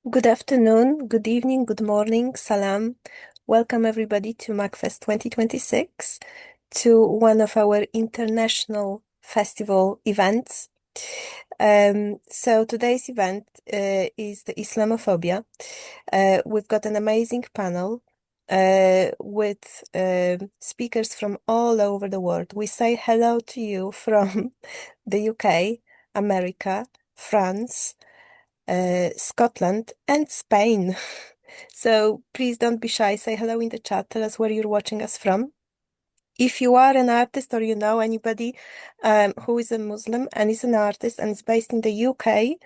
Good afternoon, good evening, good morning, salam. Welcome everybody to MACFEST 2026, to one of our international festival events. So today's event is the Islamophobia. We've got an amazing panel with speakers from all over the world. We say hello to you from the UK, America, France, Scotland, and Spain. So please don't be shy. Say hello in the chat. Tell us where you're watching us from. If you are an artist or you know anybody who is a Muslim and is an artist and is based in the UK,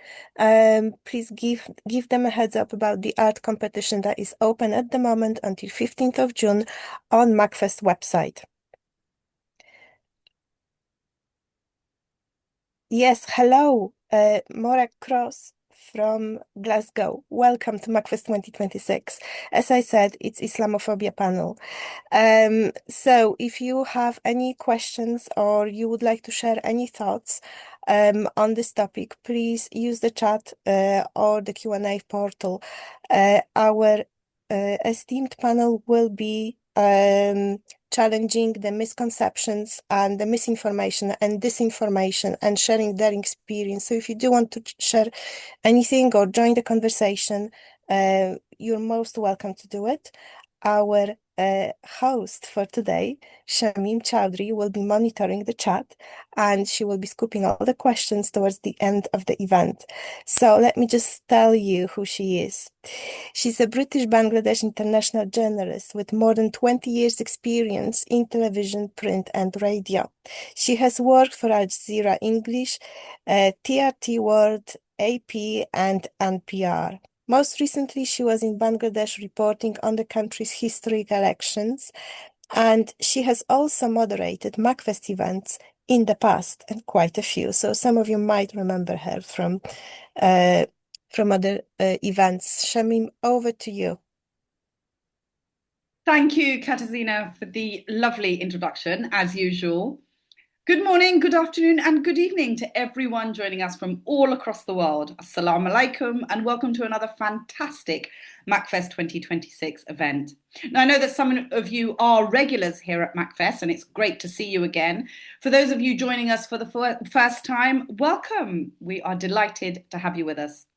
please give them a heads up about the art competition that is open at the moment until 15th of June on MACFEST website. Yes, hello, Maura Cross from Glasgow. Welcome to MACFEST 2026. As I said, it's Islamophobia panel. So if you have any questions or you would like to share any thoughts on this topic, please use the chat or the Q&A portal. Our esteemed panel will be challenging the misconceptions and the misinformation and disinformation and sharing their experience. So if you do want to share anything or join the conversation, you're most welcome to do it. Our host for today, Shamim Chowdhury, will be monitoring the chat and she will be scooping all the questions towards the end of the event. So let me just tell you who she is. She's a British Bangladesh international journalist with more than 20 years experience in television, print and radio. She has worked for Al Jazeera English, TRT World, AP and NPR. Most recently, she was in Bangladesh reporting on the country's historic elections, and she has also moderated MACFEST events in the past, and quite a few. So some of you might remember her from other events. Shamim, over to you. Thank you, Katarzyna, for the lovely introduction, as usual. Good morning, good afternoon, and good evening to everyone joining us from all across the world. Assalamu alaikum, and welcome to another fantastic MACFEST 2026 event. Now, I know that some of you are regulars here at MACFEST, and it's great to see you again. For those of you joining us for the first time, welcome. We are delighted to have you with us.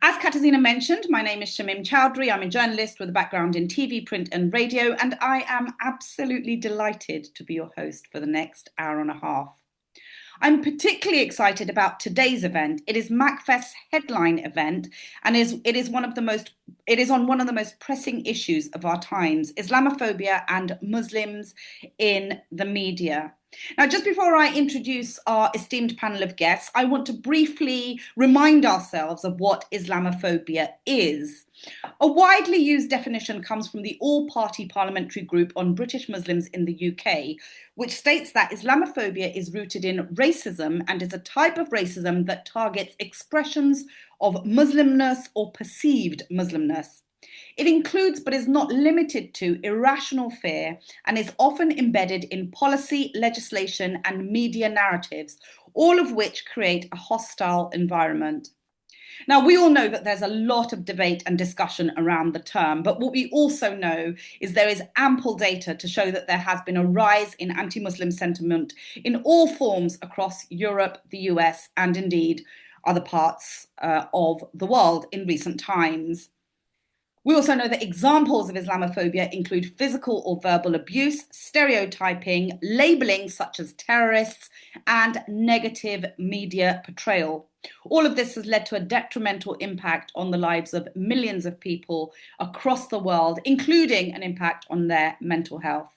As Katarzyna mentioned, my name is Shamim Chowdhury. I'm a journalist with a background in TV, print and radio, and I am absolutely delighted to be your host for the next hour and a half. I'm particularly excited about today's event. It is MACFEST's headline event, and it is on one of the most pressing issues of our times: Islamophobia and Muslims in the media. Now, just before I introduce our esteemed panel of guests, I want to briefly remind ourselves of what Islamophobia is. A widely used definition comes from the All-Party Parliamentary Group on British Muslims in the UK, which states that Islamophobia is rooted in racism and is a type of racism that targets expressions of Muslimness or perceived Muslimness. It includes, but is not limited to, irrational fear and is often embedded in policy, legislation, and media narratives, all of which create a hostile environment. Now, we all know that there's a lot of debate and discussion around the term, but what we also know is there is ample data to show that there has been a rise in anti-Muslim sentiment in all forms across Europe, the US, and indeed other parts of the world in recent times. We also know that examples of Islamophobia include physical or verbal abuse, stereotyping, labelling such as terrorists, and negative media portrayal. All of this has led to a detrimental impact on the lives of millions of people across the world, including an impact on their mental health.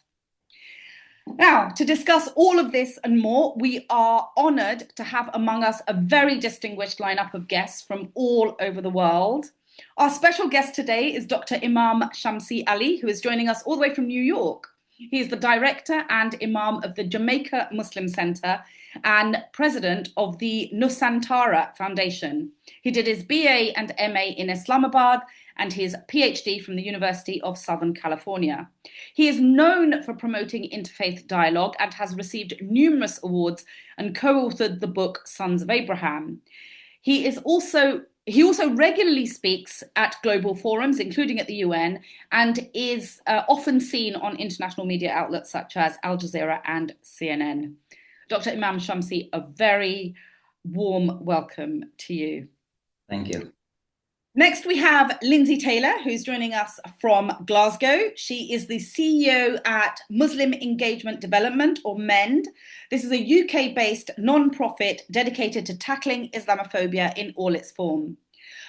Now, to discuss all of this and more, we are honoured to have among us a very distinguished lineup of guests from all over the world. Our special guest today is Dr. Imam Shamsi Ali, who is joining us all the way from New York. He is the director and Imam of the Jamaica Muslim Center and president of the Nusantara Foundation. He did his BA and MA in Islamabad and his PhD from the University of Southern California. He is known for promoting interfaith dialogue and has received numerous awards and co-authored the book Sons of Abraham. He is also He also regularly speaks at global forums, including at the UN, and is often seen on international media outlets such as Al Jazeera and CNN. Dr. Imam Shamsi, a very warm welcome to you. Thank you. Next, we have Linsay Taylor, who's joining us from Glasgow. She is the CEO at Muslim Engagement Development, or MEND. This is a UK-based non-profit dedicated to tackling Islamophobia in all its form.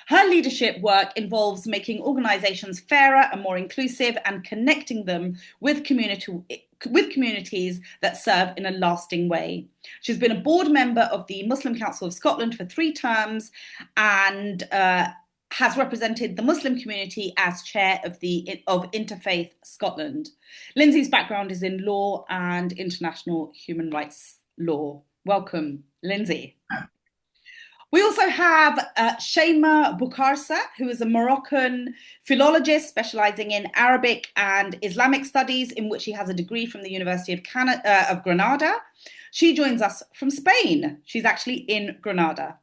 Her leadership work involves making organisations fairer and more inclusive and connecting them with communities that serve in a lasting way. She's been a board member of the Muslim Council of Scotland for 3 terms and has represented the Muslim community as chair of Interfaith Scotland. Linsay's background is in law and international human rights law. Welcome, Linsay. We also have CICChief Boukharsa, who is a Moroccan philologist specialising in Arabic and Islamic studies, in which she has a degree from the University of Granada. She joins us from Spain. She's actually in Granada.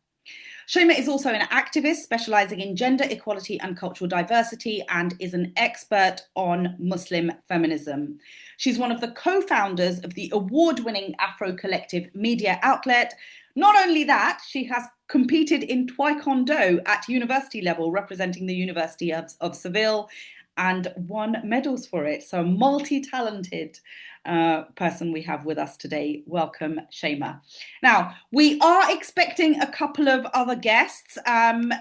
CICChief is also an activist specialising in gender equality and cultural diversity and is an expert on Muslim feminism. She's one of the co-founders of the award-winning Afro collective media outlet. Not only that, she has competed in Taekwondo at university level, representing the University of Seville, and won medals for it. So a multi-talented person we have with us today. Welcome, CICChief. Now, we are expecting a couple of other guests. I'm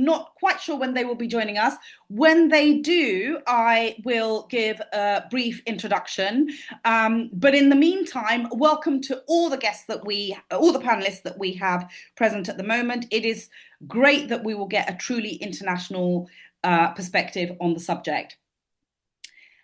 not quite sure when they will be joining us. When they do, I will give a brief introduction. But in the meantime, welcome to all the guests all the panelists that we have present at the moment. It is great that we will get a truly international perspective on the subject.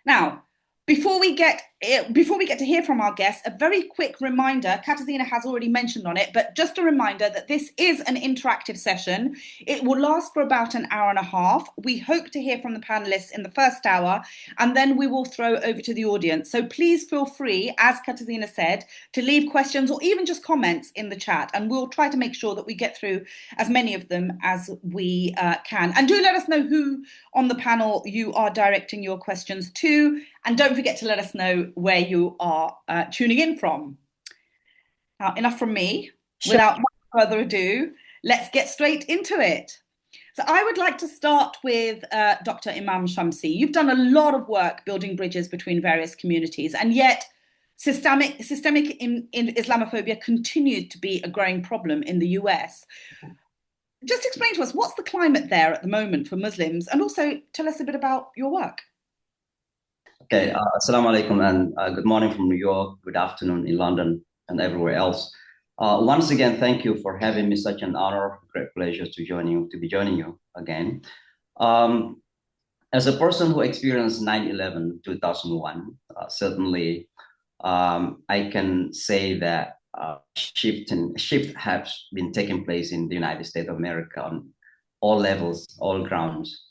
Now, before we get to hear from our guests, a very quick reminder. Katarzyna has already mentioned on it, but just a reminder that this is an interactive session. It will last for about an hour and a half. We hope to hear from the panelists in the first hour, and then we will throw over to the audience. So please feel free, as Katarzyna said, to leave questions or even just comments in the chat, and we'll try to make sure that we get through as many of them as we can. And do let us know who on the panel you are directing your questions to, and don't forget to let us know where you are tuning in from. Now, enough from me. Sure. Without much further ado, let's get straight into it. So I would like to start with Dr. Imam Shamsi. You've done a lot of work building bridges between various communities, and yet systemic Islamophobia continues to be a growing problem in the US. Just explain to us, what's the climate there at the moment for Muslims, and also tell us a bit about your work. Okay, assalamu alaikum, and good morning from New York, good afternoon in London and everywhere else. Once again, thank you for having me. Such an honor, great pleasure to be joining you again. As a person who experienced 9/11, 2001, certainly I can say that shift has been taking place in the United States of America on all levels, all grounds.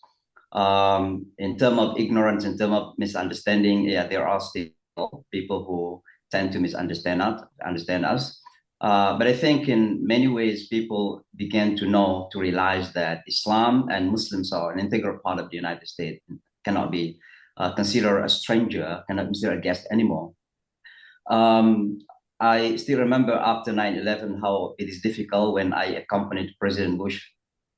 In terms of ignorance, in terms of misunderstanding, yeah, there are still people who tend to misunderstand us. But I think in many ways, people began to realize that Islam and Muslims are an integral part of the United States, cannot be considered a stranger, cannot be considered a guest anymore. I still remember after 9/11 how it is difficult when I accompanied President Bush,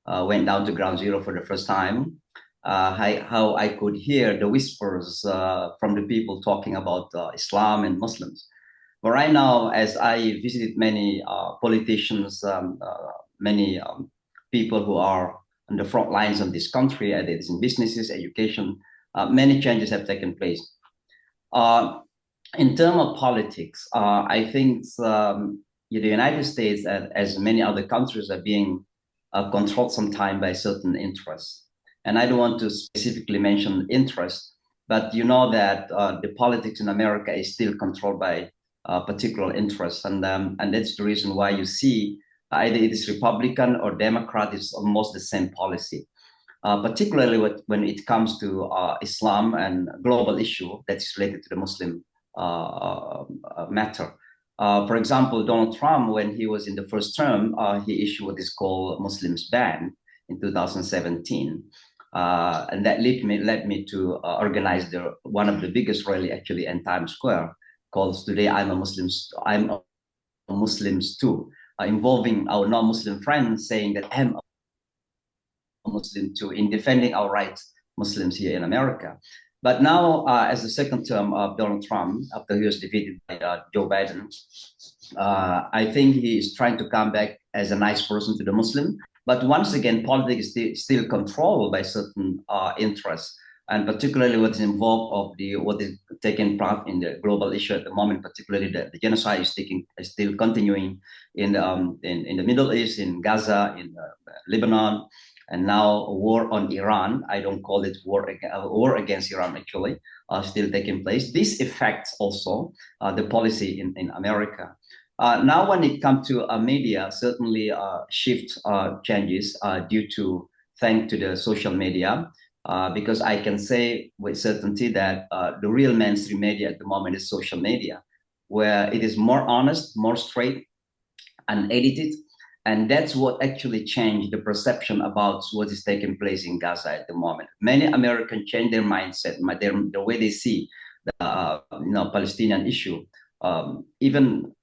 went down to ground zero for the first time. How I could hear the whispers from the people talking about Islam and Muslims. But right now, as I visited many politicians, many people who are on the front lines of this country, whether it's in businesses, education, many changes have taken place. In terms of politics, I think the United States, as many other countries, are being controlled sometimes by certain interests. And I don't want to specifically mention interest, but you know that the politics in America is still controlled by particular interests. And that's the reason why you see either it is Republican or Democrat, it's almost the same policy, particularly when it comes to Islam and global issue that is related to the Muslim matter. For example, Donald Trump, when he was in the first term, he issued what is called Muslims ban in 2017. And that led me to organize one of the biggest rally actually in Times Square, called Today I'm a Muslims too, involving our non-Muslim friends saying that I'm a Muslim too, in defending our rights, Muslims here in America. But now, as the second term of Donald Trump, after he was defeated by Joe Biden, I think he is trying to come back as a nice person to the Muslim. But once again, politics is still controlled by certain interests, and particularly what is involved of what is taking part in the global issue at the moment, particularly the genocide is still continuing in the Middle East, in Gaza, in Lebanon, and now a war on Iran. I don't call it war against Iran, actually, still taking place. This affects also the policy in America. Now, when it comes to media, certainly shift changes thanks to the social media, because I can say with certainty that the real mainstream media at the moment is social media, where it is more honest, more straight, unedited. And that's what actually changed the perception about what is taking place in Gaza at the moment. Many Americans change their mindset, the way they see the Palestinian issue. Even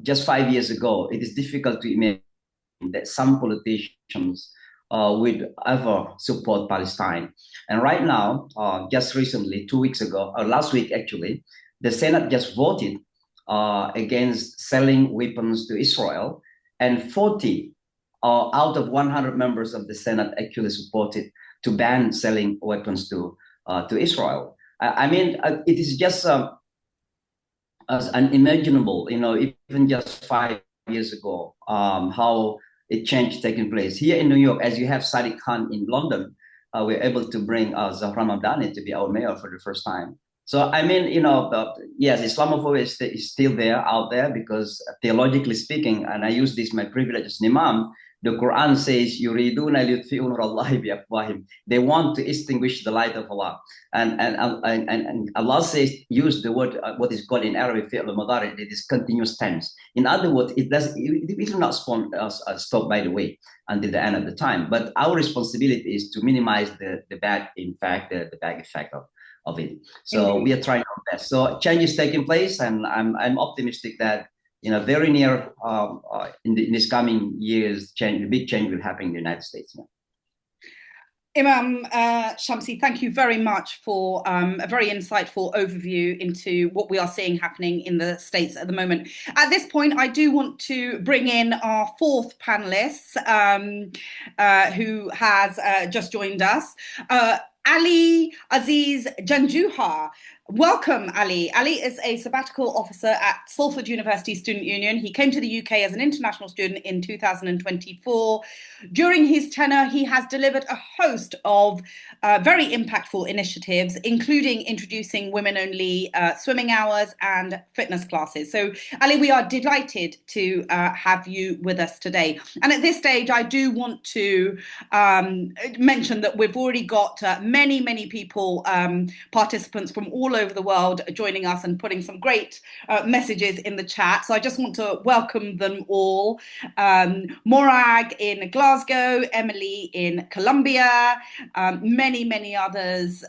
just 5 years ago, it is difficult to imagine that some politicians would ever support Palestine. And right now, just recently, 2 weeks ago, or last week actually, the Senate just voted against selling weapons to Israel, and 40 out of 100 members of the Senate actually supported to ban selling weapons to Israel. I mean, it is just as unimaginable, even just 5 years ago, how it changed taking place. Here in New York, as you have Sadiq Khan in London, we're able to bring Zahra Mamdani to be our mayor for the first time. So, I mean, yes, Islamophobia is still out there, because theologically speaking, and I use this, my privilege as an imam, the Quran says, "Yuriduna liyutfi'u nur Allahi biafwahim." They want to extinguish the light of Allah, and Allah says, use the word what is called in Arabic fi'l mudari. It is continuous tense. In other words, it will not stop by the way until the end of the time. But our responsibility is to minimize the bad impact, the bad effect of it. So we are trying our best. So change is taking place, and I'm optimistic that very near in this coming years, big change will happen in the United States. Yeah. Imam Shamsi, thank you very much for a very insightful overview into what we are seeing happening in the States at the moment. At this point, I do want to bring in our fourth panelist, who has just joined us. Ali Aziz Janjua. Welcome, Ali. Ali is a sabbatical officer at Salford University Student Union. He came to the UK as an international student in 2024. During his tenure, he has delivered a host of very impactful initiatives, including introducing women-only swimming hours and fitness classes. So, Ali, we are delighted to have you with us today. And at this stage, I do want to mention that we've already got many people, participants from all over the world joining us and putting some great messages in the chat. So I just want to welcome them all. Morag in Glasgow, Emily in Colombia, many others,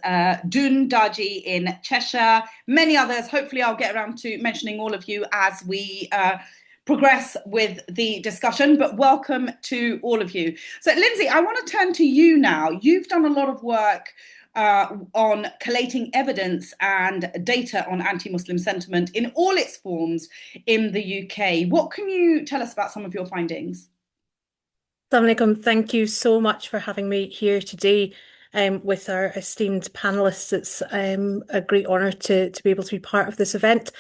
Dun Daji in Cheshire, many others. Hopefully I'll get around to mentioning all of you as we progress with the discussion, but welcome to all of you. So Linsay, I want to turn to you now. You've done a lot of work on collating evidence and data on anti-Muslim sentiment in all its forms in the UK. What can you tell us about some of your findings? Assalamu alaikum. Thank you so much for having me here today with our esteemed panelists. It's a great honour to be able to be part of this event.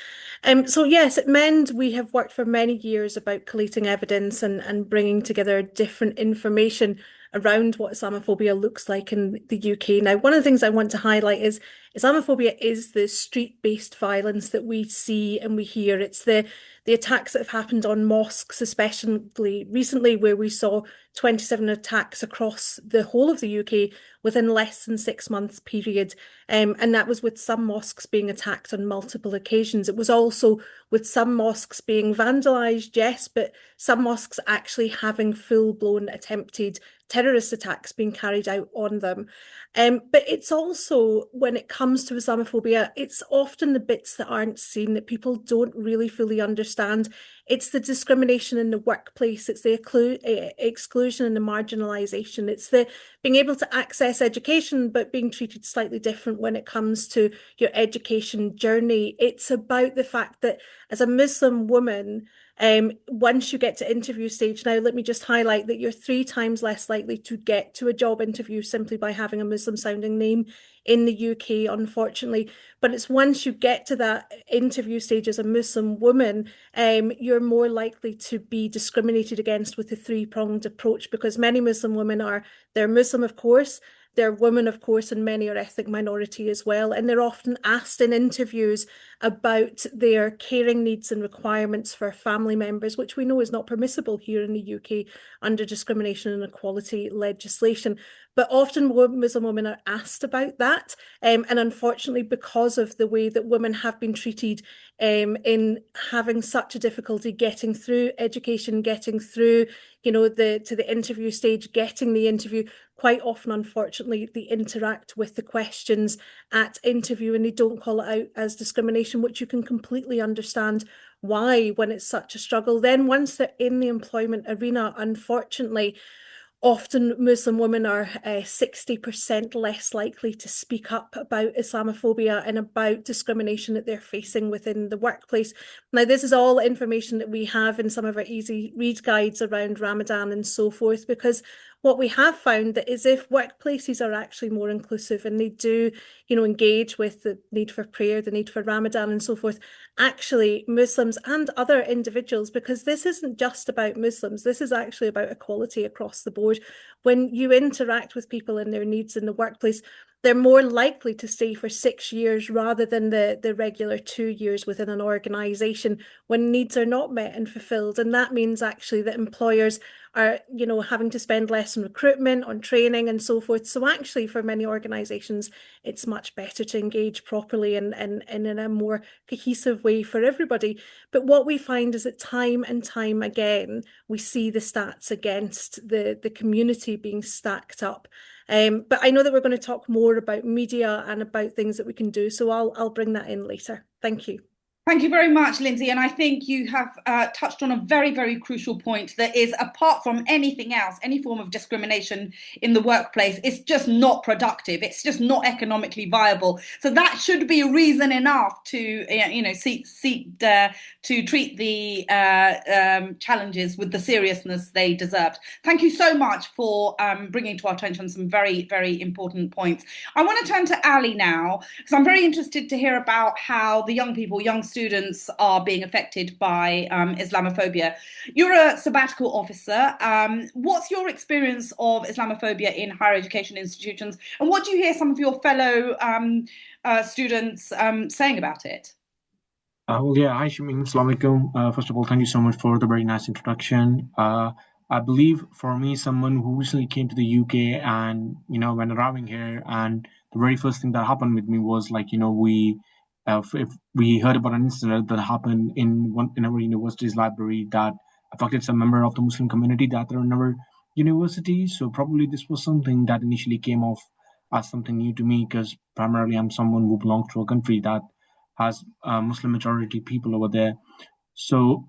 So yes, at MEND we have worked for many years about collating evidence and bringing together different information around what Islamophobia looks like in the UK. Now, one of the things I want to highlight is Islamophobia is the street-based violence that we see and we hear. It's the attacks that have happened on mosques, especially recently, where we saw 27 attacks across the whole of the UK within less than 6 months period. And that was with some mosques being attacked on multiple occasions. It was also with some mosques being vandalised, yes, but some mosques actually having full-blown attempted terrorist attacks being carried out on them. But it's also, when it comes to Islamophobia, it's often the bits that aren't seen that people don't really fully understand. It's the discrimination in the workplace, it's the exclusion and the marginalisation, it's the being able to access education but being treated slightly different when it comes to your education journey. It's about the fact that as a Muslim woman, once you get to interview stage, now let me just highlight that you're 3 times less likely to get to a job interview simply by having a Muslim sounding name in the UK, unfortunately. But it's once you get to that interview stage as a Muslim woman, you're more likely to be discriminated against with the 3-pronged approach, because many Muslim women they're Muslim, of course, they're women, of course, and many are ethnic minority as well. And they're often asked in interviews about their caring needs and requirements for family members, which we know is not permissible here in the UK under discrimination and equality legislation. But often Muslim women are asked about that. And unfortunately, because of the way that women have been treated in having such a difficulty getting through education, getting through, to the interview stage, getting the interview, quite often, unfortunately, they interact with the questions at interview and they don't call it out as discrimination, which you can completely understand why when it's such a struggle. Then once they're in the employment arena, unfortunately, often Muslim women are 60% less likely to speak up about Islamophobia and about discrimination that they're facing within the workplace. Now, this is all information that we have in some of our easy read guides around Ramadan and so forth, because what we have found that is if workplaces are actually more inclusive and they do, engage with the need for prayer, the need for Ramadan and so forth, actually Muslims and other individuals, because this isn't just about Muslims, this is actually about equality across the board. When you interact with people and their needs in the workplace, they're more likely to stay for 6 years rather than the regular 2 years within an organisation when needs are not met and fulfilled. And that means actually that employers are, having to spend less on recruitment, on training and so forth. So actually for many organisations, it's much better to engage properly and in a more cohesive way for everybody. But what we find is that time and time again, we see the stats against the community being stacked up. But I know that we're going to talk more about media and about things that we can do. So I'll bring that in later. Thank you. Thank you very much, Linsay. And I think you have touched on a very, very crucial point that is, apart from anything else, any form of discrimination in the workplace, it's just not productive. It's just not economically viable. So that should be reason enough to, seek to treat the challenges with the seriousness they deserve. Thank you so much for bringing to our attention some very, very important points. I want to turn to Ali now, because I'm very interested to hear about how the young students are being affected by Islamophobia. You're a sabbatical officer. What's your experience of Islamophobia in higher education institutions, and what do you hear some of your fellow students saying about it? Hi, Shamin. Assalamu alaikum. First of all, thank you so much for the very nice introduction. I believe for me, someone who recently came to the UK and, when arriving here, and the very first thing that happened with me was if we heard about an incident that happened in our university's library that affected some member of the Muslim community that are in our university. So probably this was something that initially came off as something new to me, because primarily I'm someone who belongs to a country that has Muslim majority people over there. So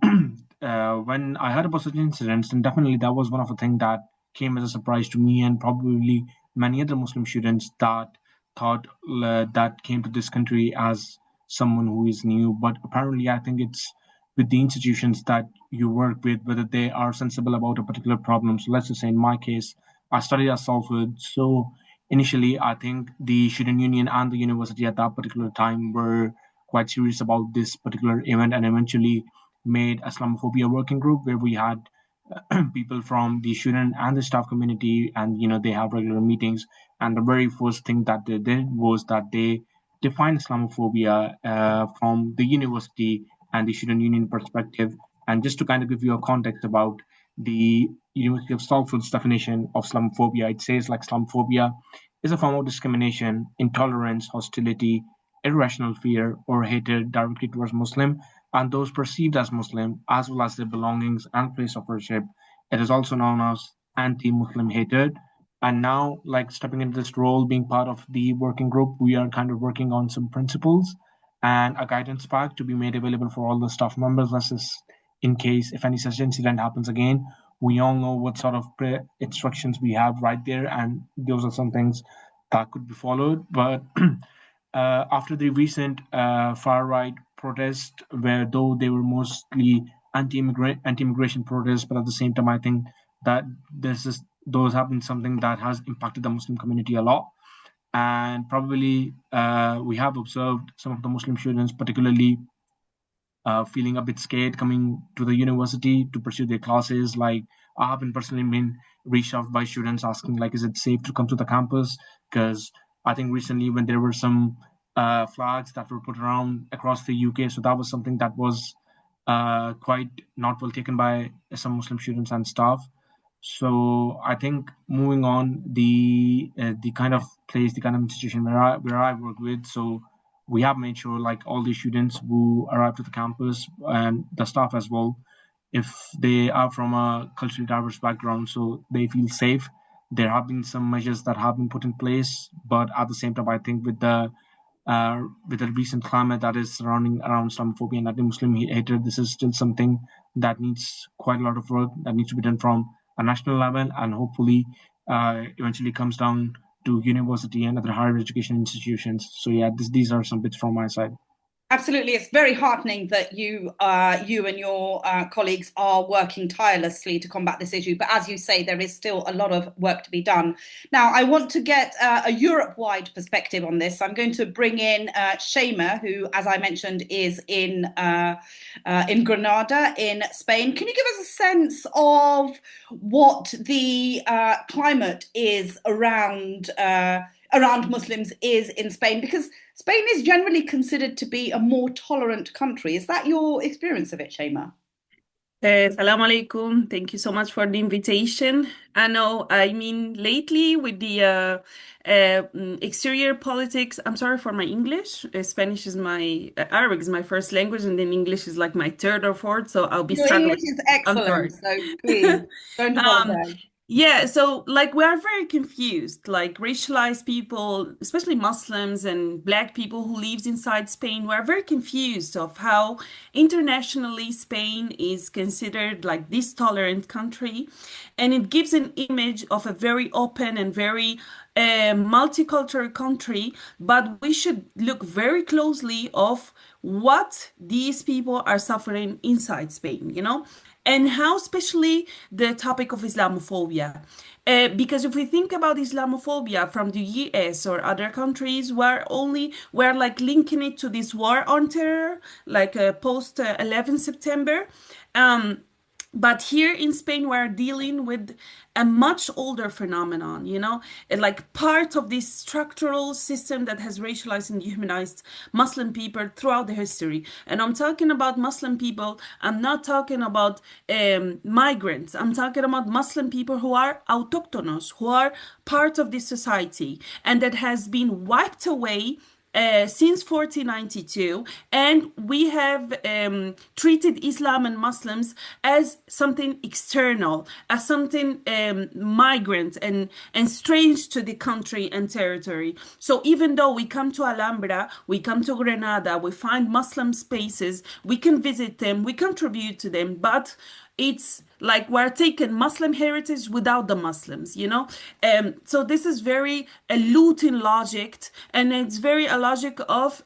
when I heard about such incidents, then definitely that was one of the things that came as a surprise to me and probably many other Muslim students that thought that came to this country as someone who is new. But apparently I think it's with the institutions that you work with, whether they are sensible about a particular problem. So let's just say in my case, I studied at Salford. So initially, I think the student union and the university at that particular time were quite serious about this particular event, and eventually made Islamophobia working group where we had people from the student and the staff community, and they have regular meetings. And the very first thing that they did was that they define Islamophobia from the university and the student union perspective. And just to kind of give you a context about the University of Salford's definition of Islamophobia, it says like Islamophobia is a form of discrimination, intolerance, hostility, irrational fear, or hatred directly towards Muslim and those perceived as Muslim, as well as their belongings and place of worship. It is also known as anti-Muslim hatred. And now, like stepping into this role, being part of the working group, we are kind of working on some principles and a guidance pack to be made available for all the staff members. That's just in case if any such incident happens again, we all know what sort of instructions we have right there, and those are some things that could be followed. But after the recent far-right protests, where though they were mostly anti-immigration protests, but at the same time, I think that those have been something that has impacted the Muslim community a lot. And probably we have observed some of the Muslim students, particularly feeling a bit scared coming to the university to pursue their classes. Like I have personally been reached out by students asking, like, is it safe to come to the campus? Because I think recently when there were some flags that were put around across the UK, so that was something that was quite not well taken by some Muslim students and staff. So I think moving on, the kind of place, the kind of institution where I work with, so we have made sure like all the students who arrive to the campus and the staff as well, if they are from a culturally diverse background, so they feel safe. There have been some measures that have been put in place, but at the same time, I think with the recent climate that is surrounding around Islamophobia and anti-Muslim hatred, this is still something that needs quite a lot of work that needs to be done from a national level, and hopefully eventually comes down to university and other higher education institutions. So yeah, these are some bits from my side. Absolutely. It's very heartening that you and your colleagues are working tirelessly to combat this issue. But as you say, there is still a lot of work to be done. Now, I want to get a Europe-wide perspective on this. I'm going to bring in CICChief, who, as I mentioned, is in Granada, in Spain. Can you give us a sense of what the climate is around Muslims is in Spain? Because Spain is generally considered to be a more tolerant country. Is that your experience of it, CICChief? Salam alaikum. Thank you so much for the invitation. I know, I mean, lately with the exterior politics, I'm sorry for my English. Spanish is Arabic is my first language, and then English is like my third or fourth, so I'll be Your struggling. English is excellent, so please don't apologize. Yeah, so like we are very confused, like racialized people, especially Muslims and Black people who lives inside Spain, we are very confused of how internationally Spain is considered like this tolerant country, and it gives an image of a very open and very multicultural country, but we should look very closely of what these people are suffering inside Spain, you know? And how especially the topic of Islamophobia. Because if we think about Islamophobia from the US or other countries, we're like linking it to this war on terror, like post 11 September. But here in Spain, we're dealing with a much older phenomenon, you know, like part of this structural system that has racialized and dehumanized Muslim people throughout the history. And I'm talking about Muslim people. I'm not talking about migrants. I'm talking about Muslim people who are autochthonous, who are part of this society, and that has been wiped away since 1492, and we have treated Islam and Muslims as something external, as something migrant and strange to the country and territory. So even though we come to Alhambra, we come to Granada, we find Muslim spaces, we can visit them, we contribute to them, but it's like we're taking Muslim heritage without the Muslims, you know? So this is very a looting logic, and it's very a logic of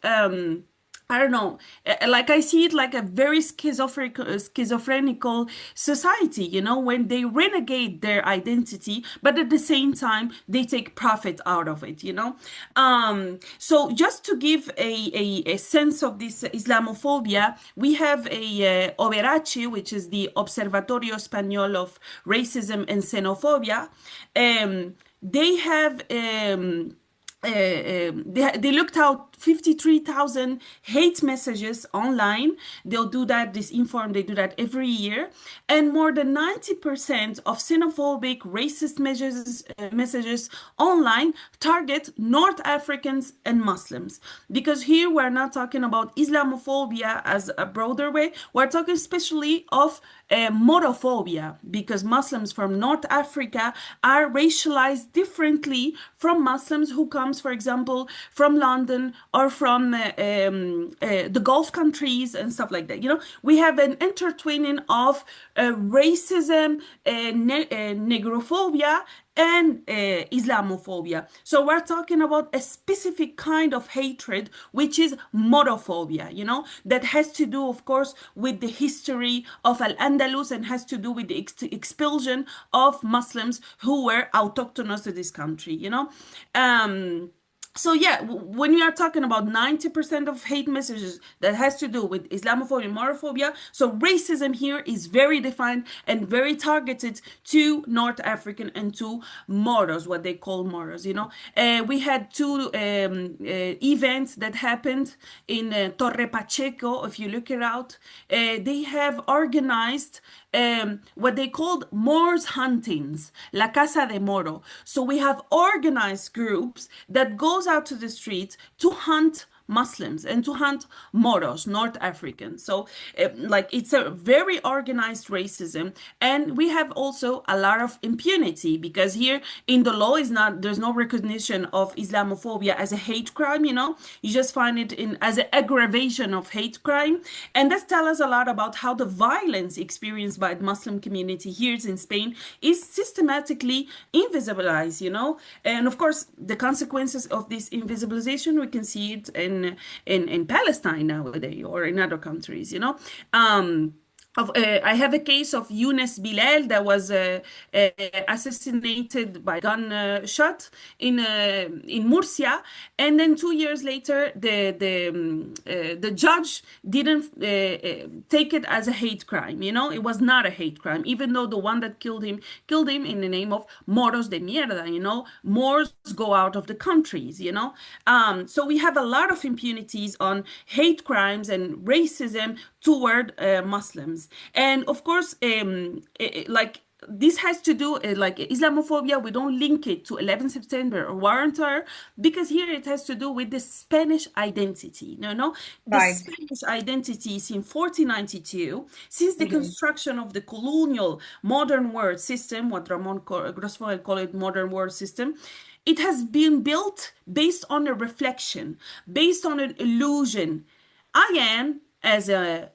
I don't know, like I see it like a very schizophrenical society, you know, when they renegade their identity, but at the same time, they take profit out of it, you know. So just to give a sense of this Islamophobia, we have a OVERH, which is the Observatorio Español of Racism and Xenophobia. They have... they looked out 53,000 hate messages online. They'll do that, they do that every year. And more than 90% of xenophobic, racist messages online target North Africans and Muslims. Because here we're not talking about Islamophobia as a broader way, we're talking especially of Morophobia, because Muslims from North Africa are racialized differently from Muslims who comes, for example, from London or from the Gulf countries and stuff like that. You know, we have an intertwining of racism, negrophobia, and Islamophobia. So we're talking about a specific kind of hatred, which is morophobia, you know, that has to do, of course, with the history of Al-Andalus and has to do with the expulsion of Muslims who were autochthonous to this country, you know. So yeah, when we are talking about 90% of hate messages that has to do with Islamophobia and Morophobia, so racism here is very defined and very targeted to North African and to Moros, what they call Moros, you know. We had two events that happened in Torre Pacheco, if you look it out. They have organized what they called Moors huntings, La Casa de Moro. So we have organized groups that goes out to the streets to hunt Muslims and to hunt Moros, North Africans. So like it's a very organized racism, and we have also a lot of impunity because here in the law there's no recognition of Islamophobia as a hate crime, you know, you just find it as an aggravation of hate crime. And that tells us a lot about how the violence experienced by the Muslim community here in Spain is systematically invisibilized, you know. And of course the consequences of this invisibilization, we can see it in Palestine nowadays or in other countries, you know. I have a case of Younes Bilal that was assassinated by gunshot in Murcia, and then 2 years later, the judge didn't take it as a hate crime. You know, it was not a hate crime, even though the one that killed him in the name of Moros de mierda. You know, Moors go out of the countries. You know, so we have a lot of impunities on hate crimes and racism toward Muslims. And of course, like this has to do, like Islamophobia, we don't link it to 11 September or War on Terror, because here it has to do with the Spanish identity. The Spanish identity since 1492, since the construction of the colonial modern world system, what Ramon Grosfoguel called it modern world system, it has been built based on a reflection, based on an illusion. I am, as a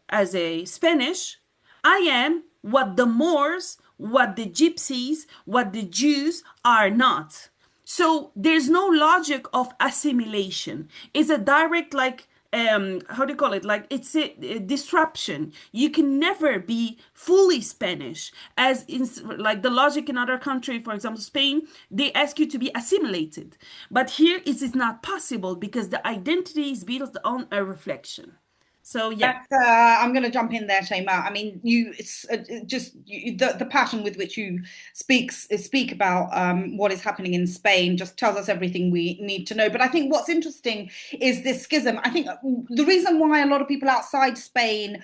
Spanish, I am what the Moors, what the Gypsies, what the Jews are not. So there's no logic of assimilation. It's a direct, like, how do you call it? Like, it's a disruption. You can never be fully Spanish, as in, like, the logic in other countries, for example, Spain, they ask you to be assimilated. But here it is not possible because the identity is built on a reflection. So yeah, I'm going to jump in there, Chaimaa. I mean, it's just the passion with which you speak about what is happening in Spain just tells us everything we need to know. But I think what's interesting is this schism. I think the reason why a lot of people outside Spain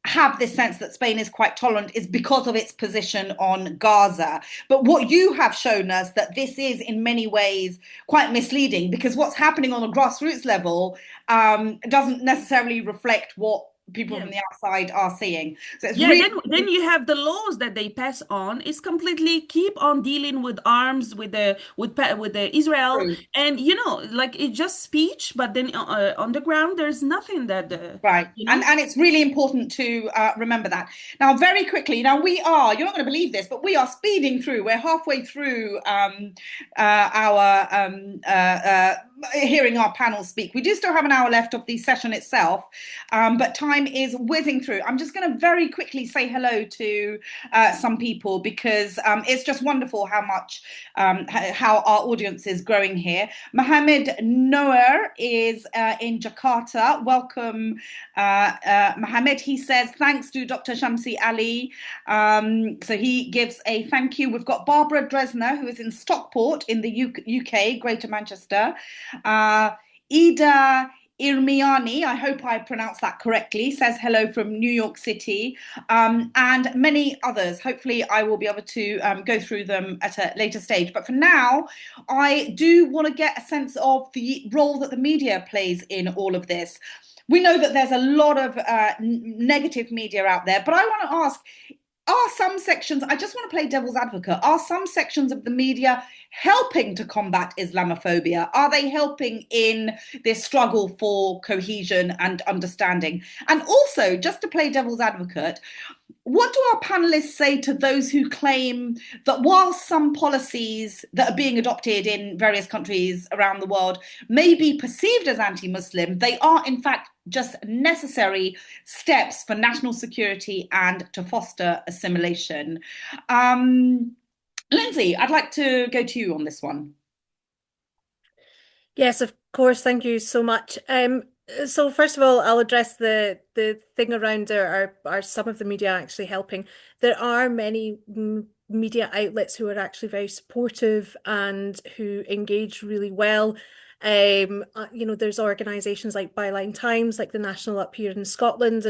have this sense that Spain is quite tolerant is because of its position on Gaza. But what you have shown us that this is in many ways quite misleading, because what's happening on a grassroots level doesn't necessarily reflect what people from the outside are seeing. So it's then you have the laws that they pass on. It's completely keep on dealing with arms with the Israel. True. And you know, like, it's just speech, but then on the ground there's nothing that you know? and it's really important to remember that. Now, very quickly, now you're not going to believe this, but we are speeding through. We're halfway through our hearing our panel speak. We do still have an hour left of the session itself, but time is whizzing through. I'm just going to very quickly say hello to some people, because it's just wonderful how much how our audience is growing here. Mohammed Noor is in Jakarta. Welcome, Mohammed. He says thanks to Dr. Shamsi Ali. So he gives a thank you. We've got Barbara Dresner, who is in Stockport in the UK, Greater Manchester. Ida Irmiani, I hope I pronounced that correctly, says hello from New York City, and many others. Hopefully I will be able to go through them at a later stage. But for now, I do want to get a sense of the role that the media plays in all of this. We know that there's a lot of negative media out there, but I want to ask, are some sections, I just want to play devil's advocate, are some sections of the media helping to combat Islamophobia? Are they helping in this struggle for cohesion and understanding? And also, just to play devil's advocate, what do our panelists say to those who claim that while some policies that are being adopted in various countries around the world may be perceived as anti-Muslim, they are in fact just necessary steps for national security and to foster assimilation? Linsay, I'd like to go to you on this one. Yes, of course. Thank you so much. So first of all, I'll address the thing around are some of the media actually helping. There are many media outlets who are actually very supportive and who engage really well. There's organisations like Byline Times, like the National up here in Scotland,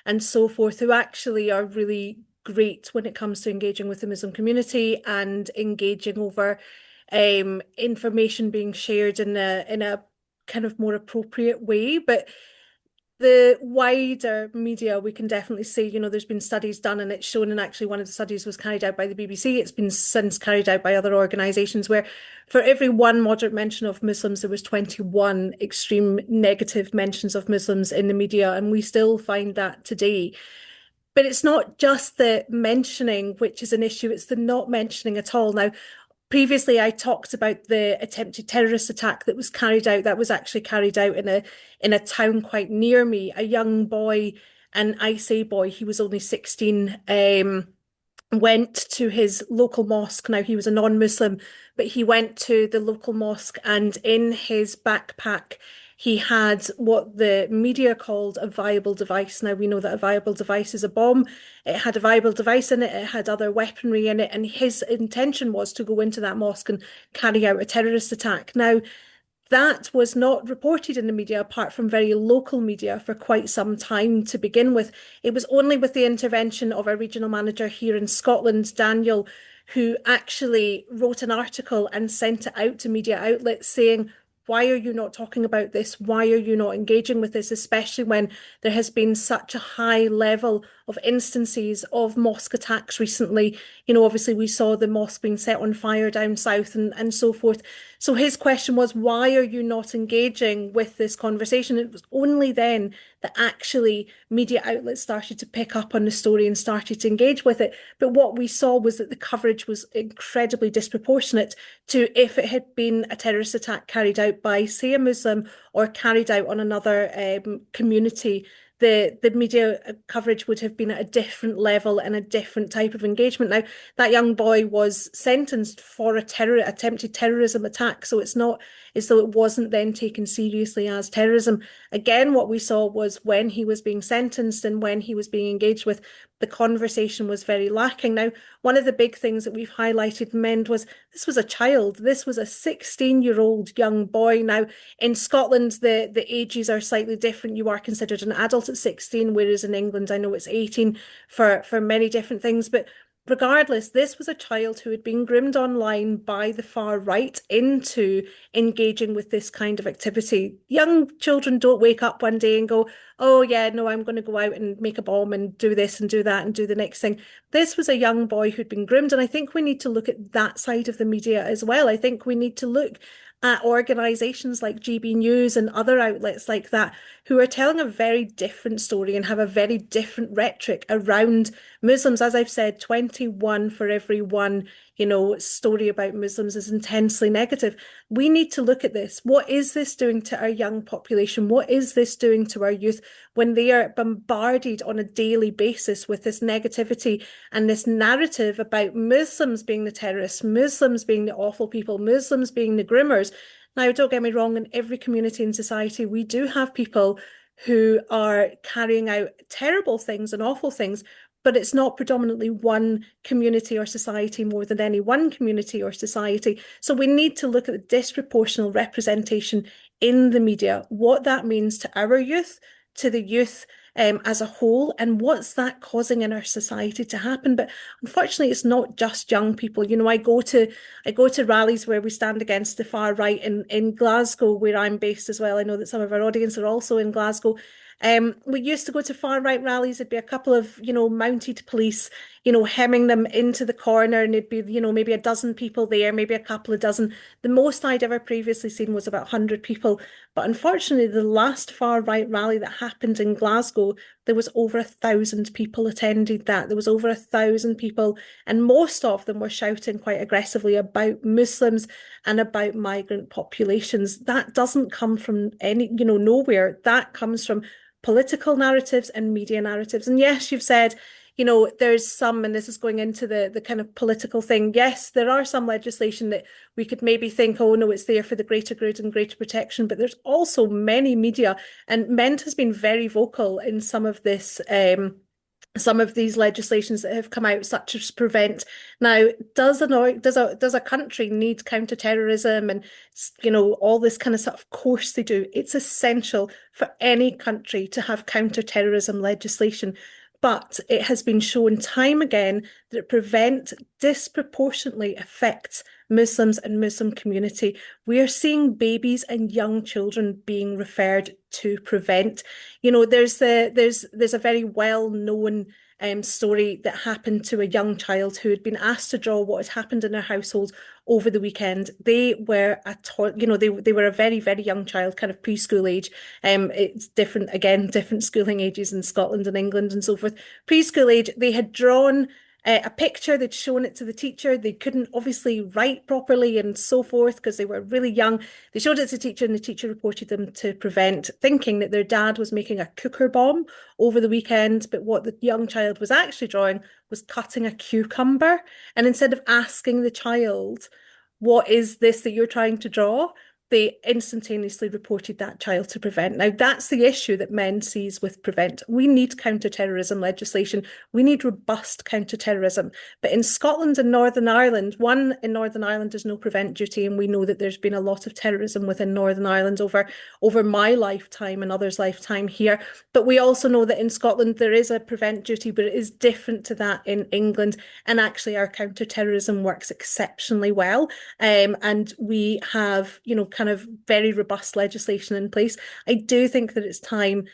and so forth, who actually are really great when it comes to engaging with the Muslim community and engaging over information being shared in a kind of more appropriate way. But the wider media, we can definitely see, there's been studies done and it's shown, and actually one of the studies was carried out by the BBC. It's been since carried out by other organisations, where for every one moderate mention of Muslims, there was 21 extreme negative mentions of Muslims in the media, and we still find that today. But it's not just the mentioning which is an issue, it's the not mentioning at all. Now, previously, I talked about the attempted terrorist attack that was carried out. That was actually carried out in a town quite near me. A young boy, and I say boy, he was only 16, went to his local mosque. Now, he was a non-Muslim, but he went to the local mosque, and in his backpack, he had what the media called a viable device. Now, we know that a viable device is a bomb. It had a viable device in it. It had other weaponry in it. And his intention was to go into that mosque and carry out a terrorist attack. Now, that was not reported in the media, apart from very local media, for quite some time to begin with. It was only with the intervention of our regional manager here in Scotland, Daniel, who actually wrote an article and sent it out to media outlets saying, why are you not talking about this? Why are you not engaging with this? Especially when there has been such a high level of instances of mosque attacks recently. Obviously we saw the mosque being set on fire down south and so forth. So his question was, why are you not engaging with this conversation? It was only then that actually media outlets started to pick up on the story and started to engage with it. But what we saw was that the coverage was incredibly disproportionate to if it had been a terrorist attack carried out by, say, a Muslim or carried out on another community. The media coverage would have been at a different level and a different type of engagement. Now, that young boy was sentenced for attempted terrorism attack, so it's not as though it wasn't then taken seriously as terrorism. Again, what we saw was when he was being sentenced and when he was being engaged with, the conversation was very lacking. Now, one of the big things that we've highlighted and mentioned was this was a child. This was a 16-year-old young boy. Now, in Scotland, the ages are slightly different. You are considered an adult at 16, whereas in England, I know it's 18 for many different things. But regardless, this was a child who had been groomed online by the far right into engaging with this kind of activity. Young children don't wake up one day and go, oh yeah, no, I'm going to go out and make a bomb and do this and do that and do the next thing. This was a young boy who'd been groomed. And I think we need to look at that side of the media as well. I think we need to look at organisations like GB News and other outlets like that who are telling a very different story and have a very different rhetoric around Muslims. As I've said, 21 for every one, story about Muslims is intensely negative. We need to look at this. What is this doing to our young population? What is this doing to our youth when they are bombarded on a daily basis with this negativity and this narrative about Muslims being the terrorists, Muslims being the awful people, Muslims being the groomers? Now, don't get me wrong, in every community in society, we do have people who are carrying out terrible things and awful things, but it's not predominantly one community or society more than any one community or society. So we need to look at the disproportional representation in the media, what that means to our youth, to the youth as a whole, and what's that causing in our society to happen. But unfortunately, it's not just young people. You know, I go to rallies where we stand against the far right in Glasgow, where I'm based as well. I know that some of our audience are also in Glasgow. We used to go to far right rallies. It'd be a couple of, mounted police, hemming them into the corner, and it'd be, maybe a dozen people there, maybe a couple of dozen. The most I'd ever previously seen was about 100 people. But unfortunately, the last far right rally that happened in Glasgow, there was over 1,000 people attended that. There was over 1,000 people, and most of them were shouting quite aggressively about Muslims and about migrant populations. That doesn't come from nowhere. That comes from political narratives and media narratives. And yes, you've said, there's some, and this is going into the kind of political thing. Yes, there are some legislation that we could maybe think, oh no, it's there for the greater good and greater protection, but there's also many media, and MENT has been very vocal in some of this, some of these legislations that have come out, such as Prevent. Now, does a country need counter-terrorism and all this kind of stuff? Of course they do. It's essential for any country to have counter-terrorism legislation. But it has been shown time again that Prevent disproportionately affects Muslims and Muslim community. We are seeing babies and young children being referred to Prevent. There's a very well-known story that happened to a young child who had been asked to draw what had happened in their household over the weekend. They were they were a very, very young child, kind of preschool age. It's different, again, different schooling ages in Scotland and England and so forth. Preschool age, they had drawn a picture, they'd shown it to the teacher. They couldn't obviously write properly and so forth because they were really young. They showed it to the teacher, and the teacher reported them to Prevent, thinking that their dad was making a cooker bomb over the weekend. But what the young child was actually drawing was cutting a cucumber. And instead of asking the child, what is this that you're trying to draw? They instantaneously reported that child to Prevent. Now, that's the issue that MEND sees with Prevent. We need counter-terrorism legislation. We need robust counter-terrorism. But in Scotland and Northern Ireland, in Northern Ireland, there's no Prevent duty, and we know that there's been a lot of terrorism within Northern Ireland over my lifetime and others' lifetime here. But we also know that in Scotland, there is a Prevent duty, but it is different to that in England. And actually, our counter-terrorism works exceptionally well. And we have, kind of very robust legislation in place. I do think that it's time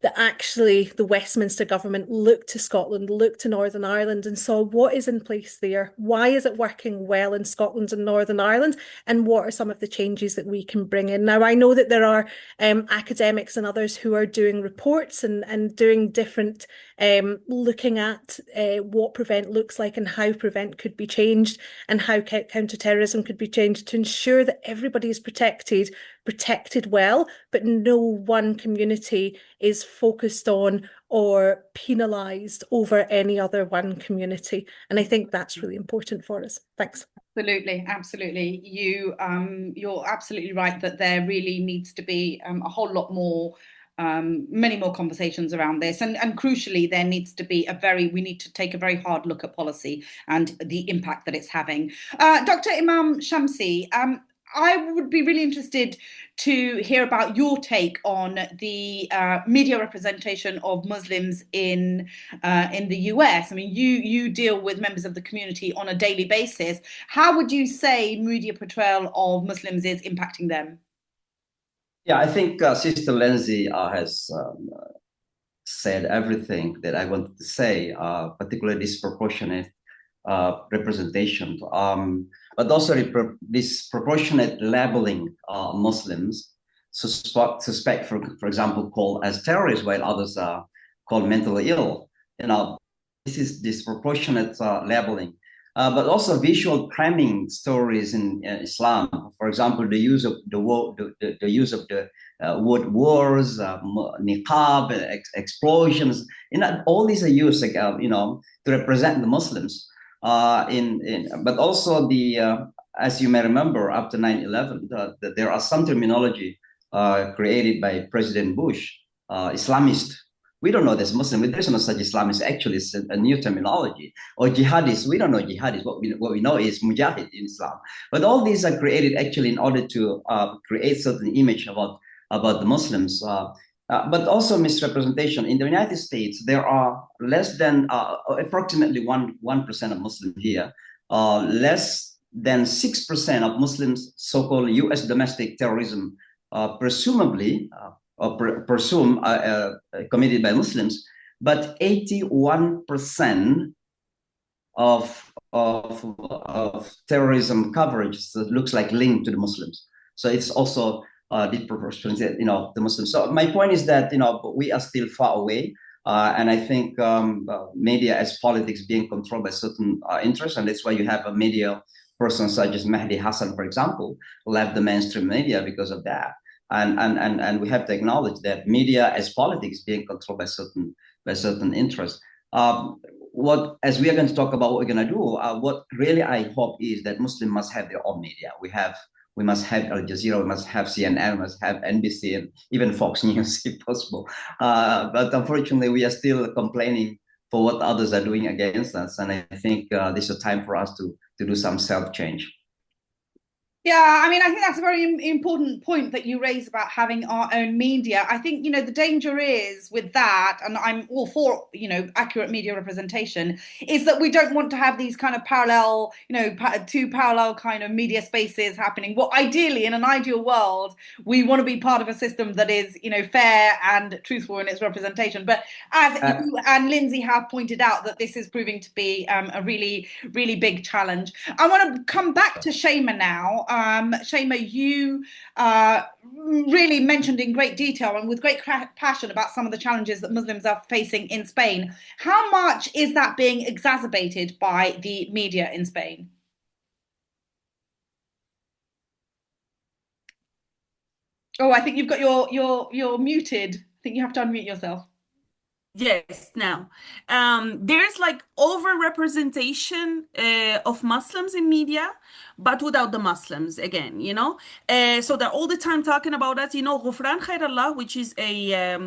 that actually the Westminster government looked to Scotland, looked to Northern Ireland and saw what is in place there. Why is it working well in Scotland and Northern Ireland? And what are some of the changes that we can bring in? Now, I know that there are academics and others who are doing reports and doing different, looking at what Prevent looks like and how Prevent could be changed and how counter-terrorism could be changed to ensure that everybody is protected well, but no one community is focused on or penalised over any other one community. And I think that's really important for us. Thanks. Absolutely. You're absolutely right that there really needs to be a whole lot more, many more conversations around this. And crucially, there needs to be we need to take a very hard look at policy and the impact that it's having. Dr. Imam Shamsi, I would be really interested to hear about your take on the media representation of Muslims in the US. I mean, you deal with members of the community on a daily basis. How would you say media portrayal of Muslims is impacting them? Yeah, I think Sister Linsay has said everything that I wanted to say, particularly disproportionate representation, but also disproportionate labeling Muslims, suspect for example, called as terrorists, while others are called mentally ill. This is disproportionate labeling, but also visual priming stories in Islam. For example, the use of the word wars, niqab, explosions. All these are used, to represent the Muslims. But also as you may remember, after 9/11, there are some terminology created by President Bush, Islamist, We don't know there's Muslim. There's no such Islam. It's actually a new terminology. Or jihadis. We don't know jihadis. What we know is mujahid in Islam. But all these are created actually in order to create certain image about the Muslims. But also misrepresentation. In the United States, there are less than approximately 1% of Muslims here. Less than 6% of Muslims, so-called U.S. domestic terrorism, presumably committed by Muslims, but 81% of terrorism coverage looks like linked to the Muslims. So it's also disproportionate, the Muslims. So my point is that we are still far away, and I think media as politics being controlled by certain interests, and that's why you have a media person such as Mehdi Hassan, for example, left the mainstream media because of that. And we have to acknowledge that media as politics being controlled by certain interests. As we are going to talk about what we're going to do, what really I hope is that Muslims must have their own media. We must have Al Jazeera, we must have CNN, we must have NBC, and even Fox News if possible. But unfortunately, we are still complaining for what others are doing against us. And I think this is a time for us to do some self-change. Yeah, I mean, I think that's a very important point that you raise about having our own media. I think, the danger is with that, and I'm all for, accurate media representation, is that we don't want to have these kind of parallel, two parallel kind of media spaces happening. Well, ideally, in an ideal world, we want to be part of a system that is, fair and truthful in its representation. But as you and Linsay have pointed out, that this is proving to be a really, really big challenge. I want to come back to CICChief now. CICChief, you really mentioned in great detail and with great passion about some of the challenges that Muslims are facing in Spain. How much is that being exacerbated by the media in Spain? Oh, I think you've got you're muted. I think you have to unmute yourself. Yes, now there's like over-representation of Muslims in media, but without the Muslims again, so they're all the time talking about that. Ghufran Khairallah, which is a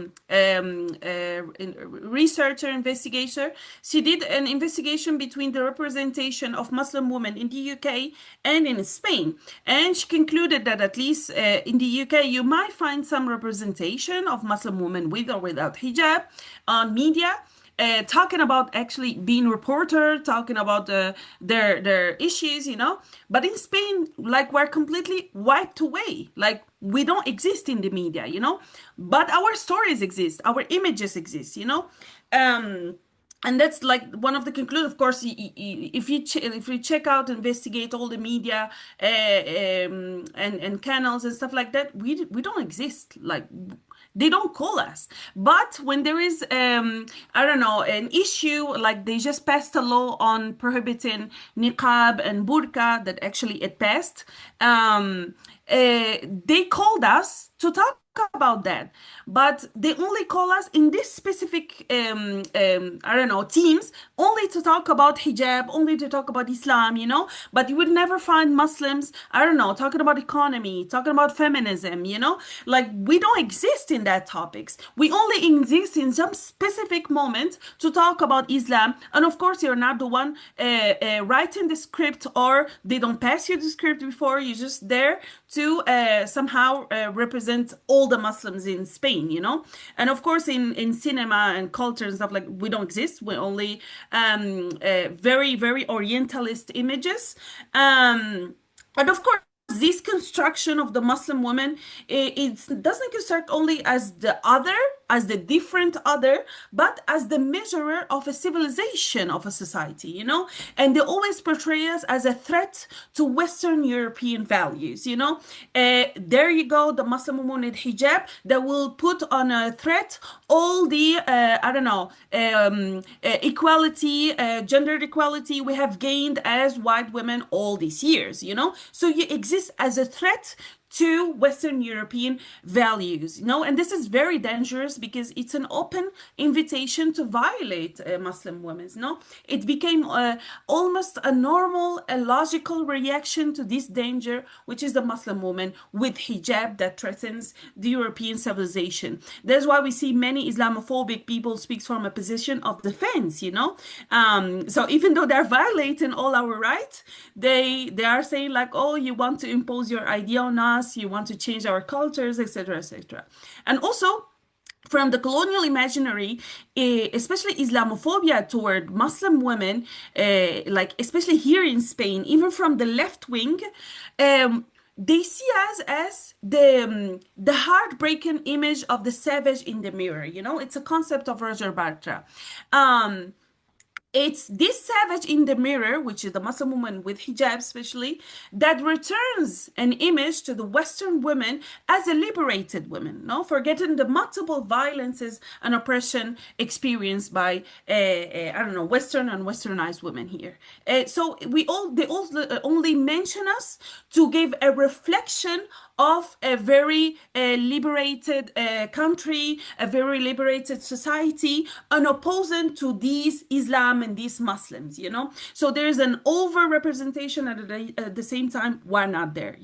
researcher, investigator, she did an investigation between the representation of Muslim women in the UK and in Spain, and she concluded that at least in the UK you might find some representation of Muslim women with or without hijab on media, talking about actually being reporter, talking about their issues, but in Spain, like, we're completely wiped away. Like, we don't exist in the media, but our stories exist, our images exist, and that's like one of the conclusions. Of course, if you check out, investigate all the media and channels and stuff like that, we don't exist. Like, they don't call us. But when there is, an issue, like they just passed a law on prohibiting niqab and burqa, that actually it passed, they called us to talk about that, but they only call us in this specific teams, only to talk about hijab, only to talk about Islam, but you would never find Muslims talking about economy, talking about feminism, like, we don't exist in that topics. We only exist in some specific moment to talk about Islam. And of course, you're not the one writing the script, or they don't pass you the script before. You're just there to somehow represent all the Muslims in Spain, and of course in cinema and culture and stuff, like, we don't exist. We're only very, very Orientalist images, and of course this construction of the Muslim woman, it doesn't construct only as the other, as the different other, but as the measurer of a civilization of a society, and they always portray us as a threat to Western European values, there you go, the Muslim woman in hijab, that will put on a threat all the equality, gender equality we have gained as white women all these years, so you exist as a threat to Western European values, and this is very dangerous because it's an open invitation to violate Muslim women. It became almost a normal, a logical reaction to this danger, which is the Muslim woman with hijab that threatens the European civilization. That's why we see many Islamophobic people speak from a position of defense, so even though they're violating all our rights, they are saying like, oh, you want to impose your idea on us, you want to change our cultures, etc., etc. And also, from the colonial imaginary, especially Islamophobia toward Muslim women, like especially here in Spain, even from the left wing, they see us as the heartbreaking image of the savage in the mirror. It's a concept of Roger Bartra. It's this savage in the mirror, which is the Muslim woman with hijab especially, that returns an image to the Western women as a liberated woman, forgetting the multiple violences and oppression experienced by, Western and Westernized women here. So they only mention us to give a reflection of a very liberated country, a very liberated society, and opposing to these Islam and these Muslims, So there's an over-representation at the same time, we're not there,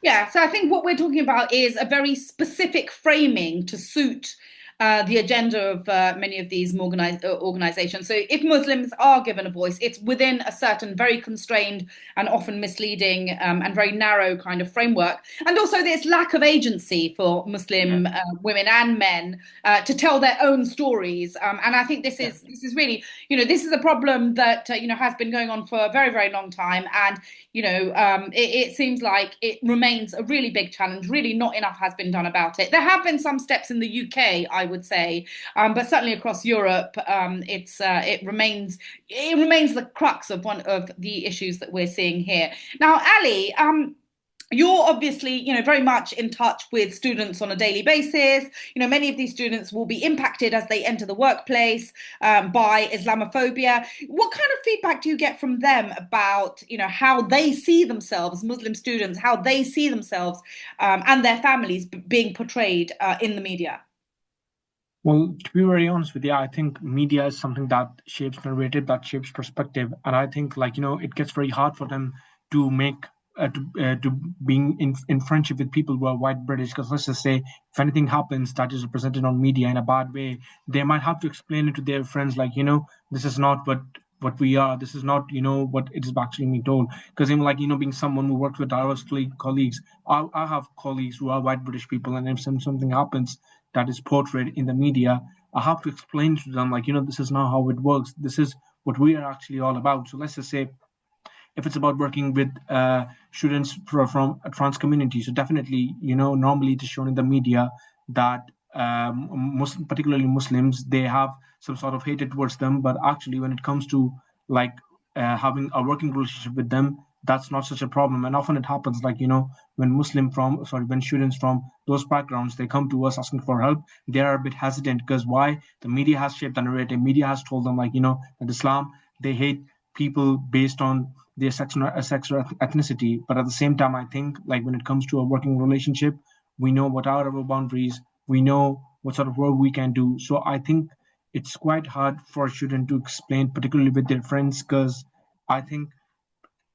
Yeah, so I think what we're talking about is a very specific framing to suit the agenda of many of these organizations. So if Muslims are given a voice, it's within a certain very constrained and often misleading and very narrow kind of framework. And also this lack of agency for Muslim women and men to tell their own stories. And I think this is really, this is a problem that, has been going on for a very, very long time. And, it seems like it remains a really big challenge. Really not enough has been done about it. There have been some steps in the UK, I would say, but certainly across Europe, it remains the crux of one of the issues that we're seeing here. Now, Ali, you're obviously, very much in touch with students on a daily basis. Many of these students will be impacted as they enter the workplace by Islamophobia. What kind of feedback do you get from them about, how they see themselves, Muslim students, how they see themselves and their families being portrayed in the media? Well, to be very honest with you, I think media is something that shapes narrative, that shapes perspective. And I think, it gets very hard for them to make to being in friendship with people who are white British, because let's just say if anything happens that is represented on media in a bad way, they might have to explain it to their friends, this is not what we are, this is not what it is actually being told. Because being someone who works with diverse colleagues, I have colleagues who are white British people, and if something happens that is portrayed in the media, I have to explain to them this is not how it works, this is what we are actually all about. So let's just say if it's about working with students from a trans community, so definitely, normally it is shown in the media that particularly Muslims, they have some sort of hatred towards them. But actually, when it comes to having a working relationship with them, that's not such a problem. And often it happens when students from those backgrounds, they come to us asking for help, they are a bit hesitant. Because why? The media has shaped the narrative. Media has told them that Islam, they hate people based on their sex or ethnicity. But at the same time, I think when it comes to a working relationship, we know what are our boundaries, we know what sort of work we can do. So I think it's quite hard for a student to explain, particularly with their friends, because I think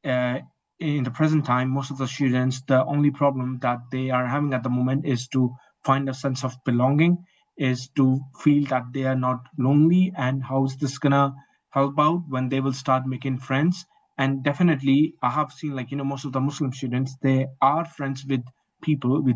in the present time, most of the students, the only problem that they are having at the moment is to find a sense of belonging, is to feel that they are not lonely. And how is this gonna help out when they will start making friends? And definitely, I have seen most of the Muslim students, they are friends with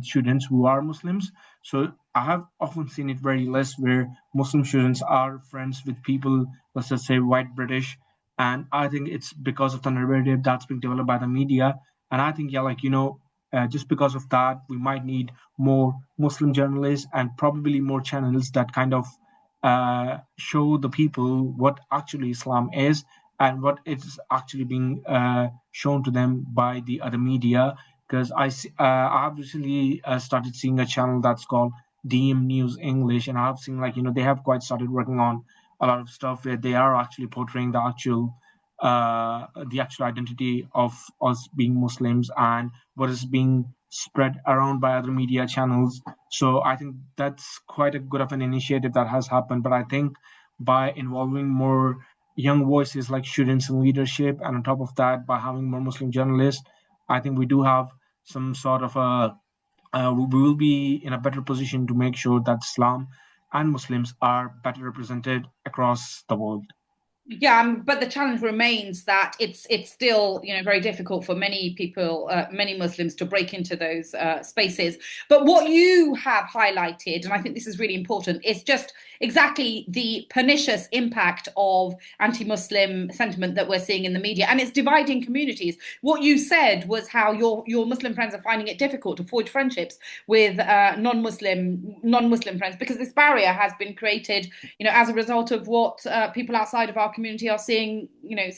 students who are Muslims. So I have often seen it very less where Muslim students are friends with people, let's just say white British. And I think it's because of the narrative that's being developed by the media. And I think, just because of that, we might need more Muslim journalists and probably more channels that kind of show the people what actually Islam is and what is actually being shown to them by the other media. Because I have recently started seeing a channel that's called DM News English, and I've seen they have quite started working on a lot of stuff where they are actually portraying the actual identity of us being Muslims and what is being spread around by other media channels. So I think that's quite a good of an initiative that has happened. But I think by involving more young voices like students in leadership, and on top of that, by having more Muslim journalists, I think we do have some sort of we will be in a better position to make sure that Islam and Muslims are better represented across the world. Yeah, but the challenge remains that it's still, you know, very difficult for many people, many Muslims, to break into those spaces. But what you have highlighted, and I think this is really important, is just exactly the pernicious impact of anti-Muslim sentiment that we're seeing in the media, and it's dividing communities. What you said was how your Muslim friends are finding it difficult to forge friendships with non-Muslim friends, because this barrier has been created, you know, as a result of what people outside of our community are seeing, you know,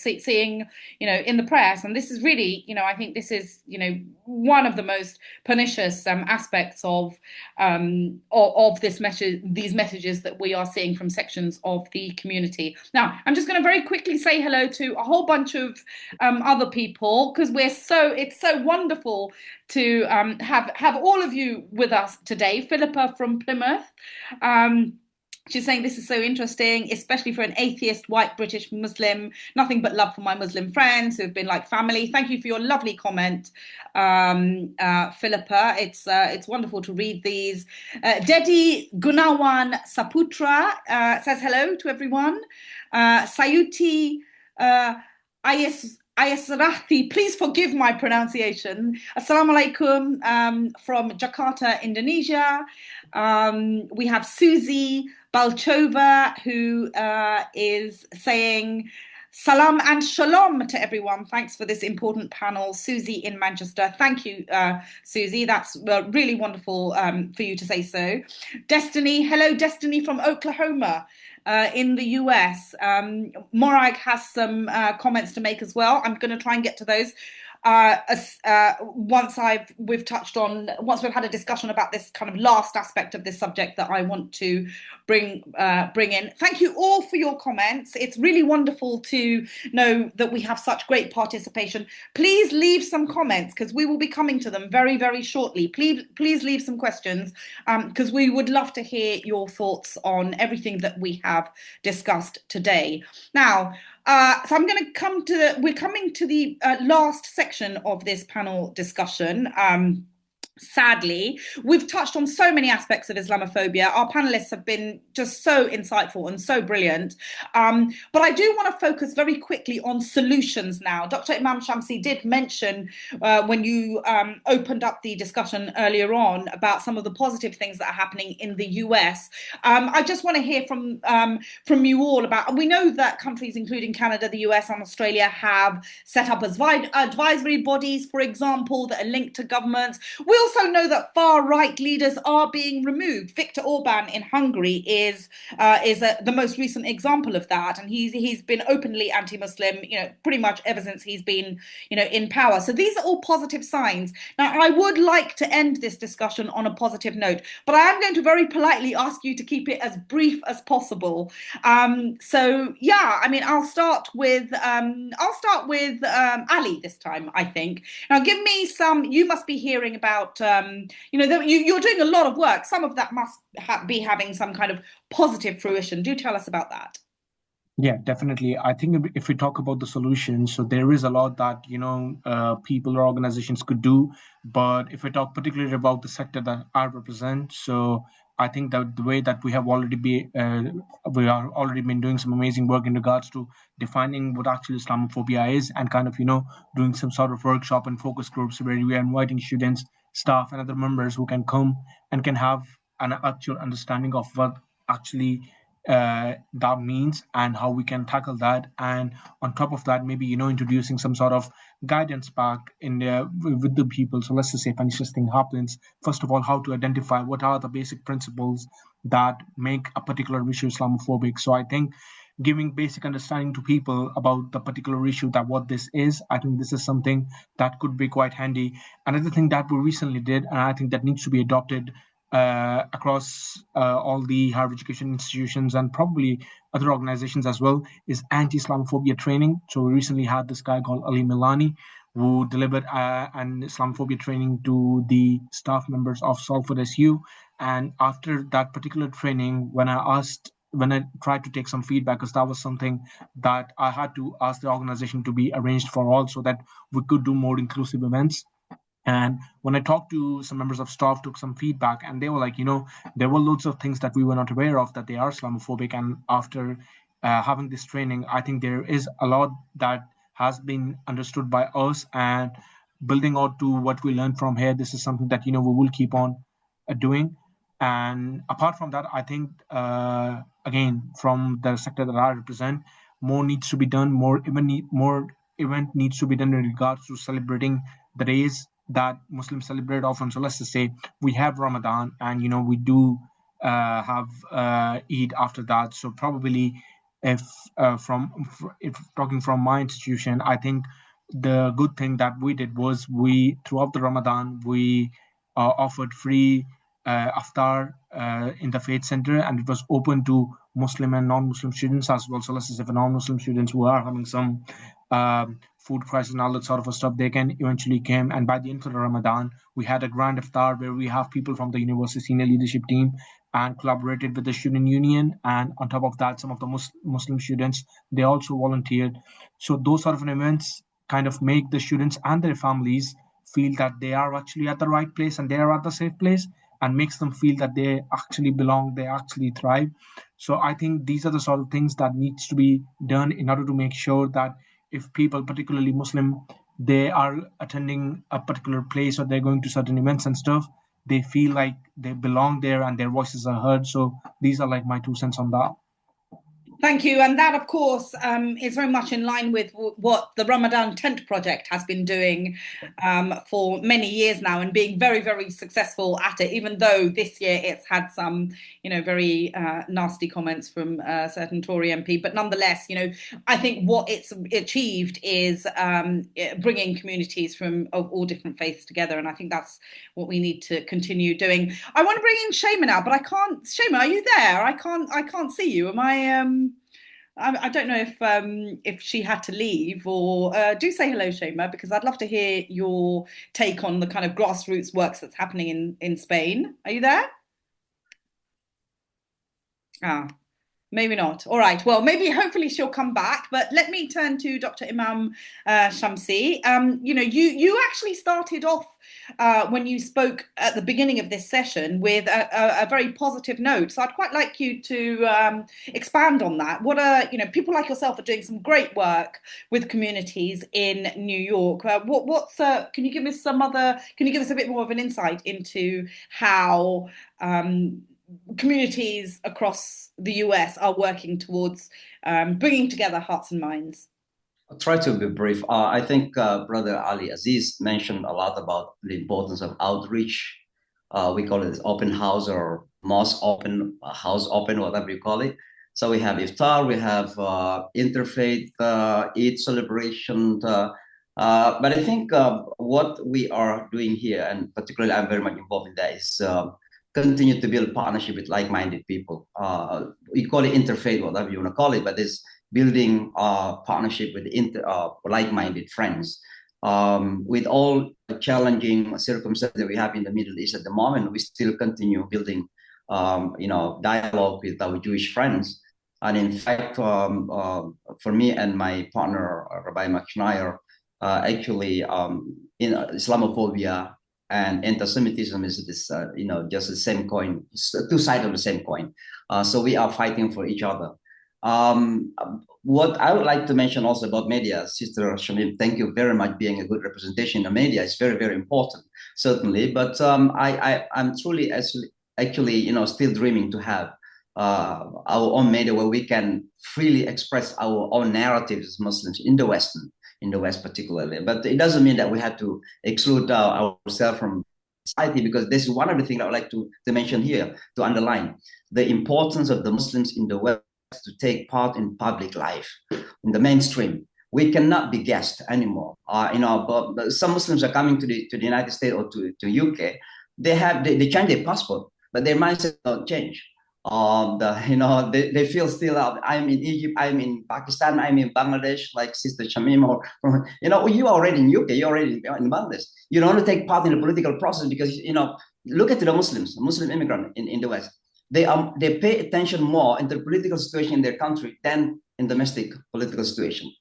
in the press. And this is really, you know, I think this is, you know, one of the most pernicious aspects of this message, these messages that we are seeing from sections of the community. Now, I'm just going to very quickly say hello to a whole bunch of other people, because it's so wonderful to have all of you with us today. Philippa from Plymouth. She's saying this is so interesting, especially for an atheist, white, British Muslim. Nothing but love for my Muslim friends who have been like family. Thank you for your lovely comment, Philippa. It's wonderful to read these. Dedi Gunawan Saputra says hello to everyone. Sayuti Ayesrathi, please forgive my pronunciation. Assalamu alaikum from Jakarta, Indonesia. We have Susie Balchova, who is saying salam and shalom to everyone. Thanks for this important panel. Susie in Manchester. Thank you, Susie. That's really wonderful for you to say so. Destiny, hello, Destiny from Oklahoma. In the US. Morag has some comments to make as well. I'm going to try and get to those once we've had a discussion about this kind of last aspect of this subject that I want to bring in. Thank you all for your comments. It's really wonderful to know that we have such great participation. Please leave some comments, because we will be coming to them very, very shortly. Please leave some questions, because we would love to hear your thoughts on everything that we have discussed today. Now, so we're coming to the last section of this panel discussion. Sadly, we've touched on so many aspects of Islamophobia. Our panelists have been just so insightful and so brilliant. But I do want to focus very quickly on solutions now. Dr. Imam Shamsi did mention when you opened up the discussion earlier on about some of the positive things that are happening in the US. I just want to hear from you all about, and we know that countries including Canada, the US and Australia have set up advisory bodies, for example, that are linked to governments. We also know that far-right leaders are being removed. Viktor Orban in Hungary is the most recent example of that, and he's been openly anti-Muslim, you know, pretty much ever since he's been, you know, in power. So these are all positive signs. Now, I would like to end this discussion on a positive note, but I am going to very politely ask you to keep it as brief as possible. So yeah, I mean, I'll start with Ali this time, I think. Now, give me some. You must be hearing about. You know, you're doing a lot of work. Some of that must be having some kind of positive fruition. Do tell us about that. Yeah, definitely. I think if we talk about the solutions, so there is a lot that, you know, people or organizations could do. But if we talk particularly about the sector that I represent, so I think that the way that we are already been doing some amazing work in regards to defining what actually Islamophobia is, and kind of, you know, doing some sort of workshop and focus groups where we are inviting students, staff and other members who can come and can have an actual understanding of what actually that means and how we can tackle that. And on top of that, maybe, you know, introducing some sort of guidance back in there with the people. So let's just say if any such thing happens, first of all, how to identify what are the basic principles that make a particular issue Islamophobic. So I think giving basic understanding to people about the particular issue, that what this is, I think this is something that could be quite handy. Another thing that we recently did, and I think that needs to be adopted across all the higher education institutions and probably other organizations as well, is anti-Islamophobia training. So we recently had this guy called Ali Milani, who delivered an Islamophobia training to the staff members of Salford SU. And after that particular training, when I tried to take some feedback, because that was something that I had to ask the organization to be arranged for all, so that we could do more inclusive events. And when I talked to some members of staff, took some feedback, and they were like, there were loads of things that we were not aware of, that they are Islamophobic. And after having this training, I think there is a lot that has been understood by us, and building out to what we learned from here. This is something that, we will keep on doing. And apart from that, I think, again, from the sector that I represent, more needs to be done, more event needs to be done in regards to celebrating the days that Muslims celebrate often. So let's just say we have Ramadan, and we do have Eid after that. So probably, if talking from my institution, I think the good thing that we did was, throughout the Ramadan, we offered free iftar in the faith center, and it was open to Muslim and non-Muslim students as well. So let's say for non-Muslim students who are having some food crisis and all that sort of stuff, they can eventually come. And by the end of the Ramadan, we had a grand iftar where we have people from the university senior leadership team and collaborated with the student union. And on top of that, some of the Muslim students, they also volunteered. So those sort of events kind of make the students and their families feel that they are actually at the right place and they are at the safe place, and makes them feel that they actually belong, they actually thrive. So I think these are the sort of things that needs to be done in order to make sure that if people, particularly Muslim, they are attending a particular place, or they're going to certain events and stuff, they feel like they belong there and their voices are heard. So these are like my 2 cents on that. Thank you. And that, of course, is very much in line with what the Ramadan Tent Project has been doing for many years now, and being very, very successful at it, even though this year it's had some, very nasty comments from a certain Tory MP. But nonetheless, I think what it's achieved is bringing communities of all different faiths together. And I think that's what we need to continue doing. I want to bring in CICChief now, but I can't. CICChief, are you there? I can't see you. Am I don't know if she had to leave, or do say hello, CICChief, because I'd love to hear your take on the kind of grassroots works that's happening in Spain. Are you there? Maybe not. All right. Well, hopefully she'll come back. But let me turn to Dr. Imam Shamsi. You actually started off when you spoke at the beginning of this session with a very positive note. So I'd quite like you to expand on that. What are, people like yourself are doing some great work with communities in New York. Can you give us a bit more of an insight into how communities across the US are working towards bringing together hearts and minds? I'll try to be brief. I think Brother Ali Aziz mentioned a lot about the importance of outreach. We call it open house, or mosque open, house open, whatever you call it. So we have iftar, we have interfaith Eid celebration. But I think what we are doing here, and particularly I'm very much involved in that, is continue to build partnership with like-minded people. We call it interfaith, whatever you want to call it, but it's building partnership with like-minded friends. With all the challenging circumstances that we have in the Middle East at the moment, we still continue building, dialogue with our Jewish friends. And in fact, for me and my partner, Rabbi Schneier, actually, Islamophobia and anti-Semitism is this, just the same coin, two sides of the same coin. So we are fighting for each other. What I would like to mention also about media, Sister Shamim, thank you very much. Being a good representation in the media is very, very important, certainly. But I'm truly actually, still dreaming to have our own media where we can freely express our own narratives as Muslims in the West particularly. But it doesn't mean that we have to exclude ourselves from society, because this is one of the things I would like to mention here, to underline the importance of the Muslims in the West to take part in public life, in the mainstream. We cannot be guests anymore. But some Muslims are coming to the United States or to UK. They change their passport, but their mindset don't change. They feel still out. I'm in Egypt, I'm in Pakistan, I'm in Bangladesh, like Sister Shamim, you are already in UK, you're already in Bangladesh. You don't want to take part in the political process because, look at the Muslims, Muslim immigrant in the West. They pay attention more in the political situation in their country than in domestic political situation.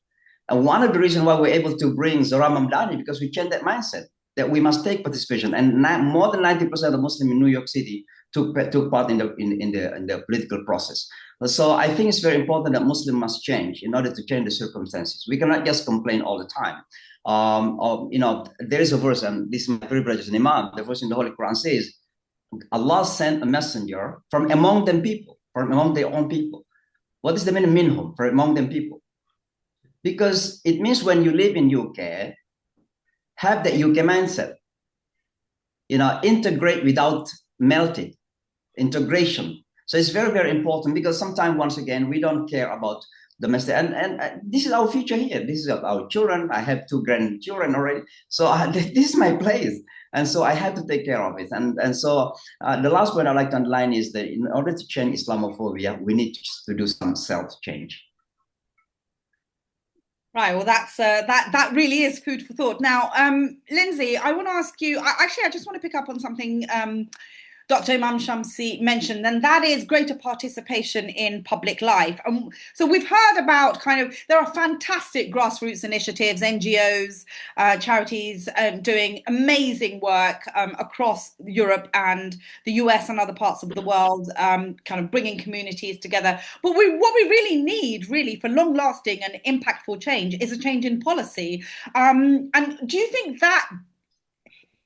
And one of the reasons why we're able to bring Zohra Mamdani, because we changed that mindset that we must take participation. And more than 90% of Muslims in New York City took part in the political process. So I think it's very important that Muslims must change in order to change the circumstances. We cannot just complain all the time. There is a verse, and this is my privilege as an imam. The verse in the Holy Quran says, Allah sent a messenger from among them people, from among their own people. What is the meaning minhum, from among them people? Because it means when you live in UK, have that UK mindset. Integrate without melting, integration. So it's very, very important because sometimes, once again, we don't care about domestic. And this is our future here. This is our children. I have 2 grandchildren already. So this is my place. And so I have to take care of it. And so the last point I'd like to underline is that in order to change Islamophobia, we need to do some self-change. Right. Well, that really is food for thought. Now, Linsay, I want to ask you. I just want to pick up on something Dr. Imam Shamsi mentioned, and that is greater participation in public life. So we've heard about there are fantastic grassroots initiatives, NGOs, charities doing amazing work across Europe and the US and other parts of the world, bringing communities together. But what we really need, for long-lasting and impactful change, is a change in policy. And do you think that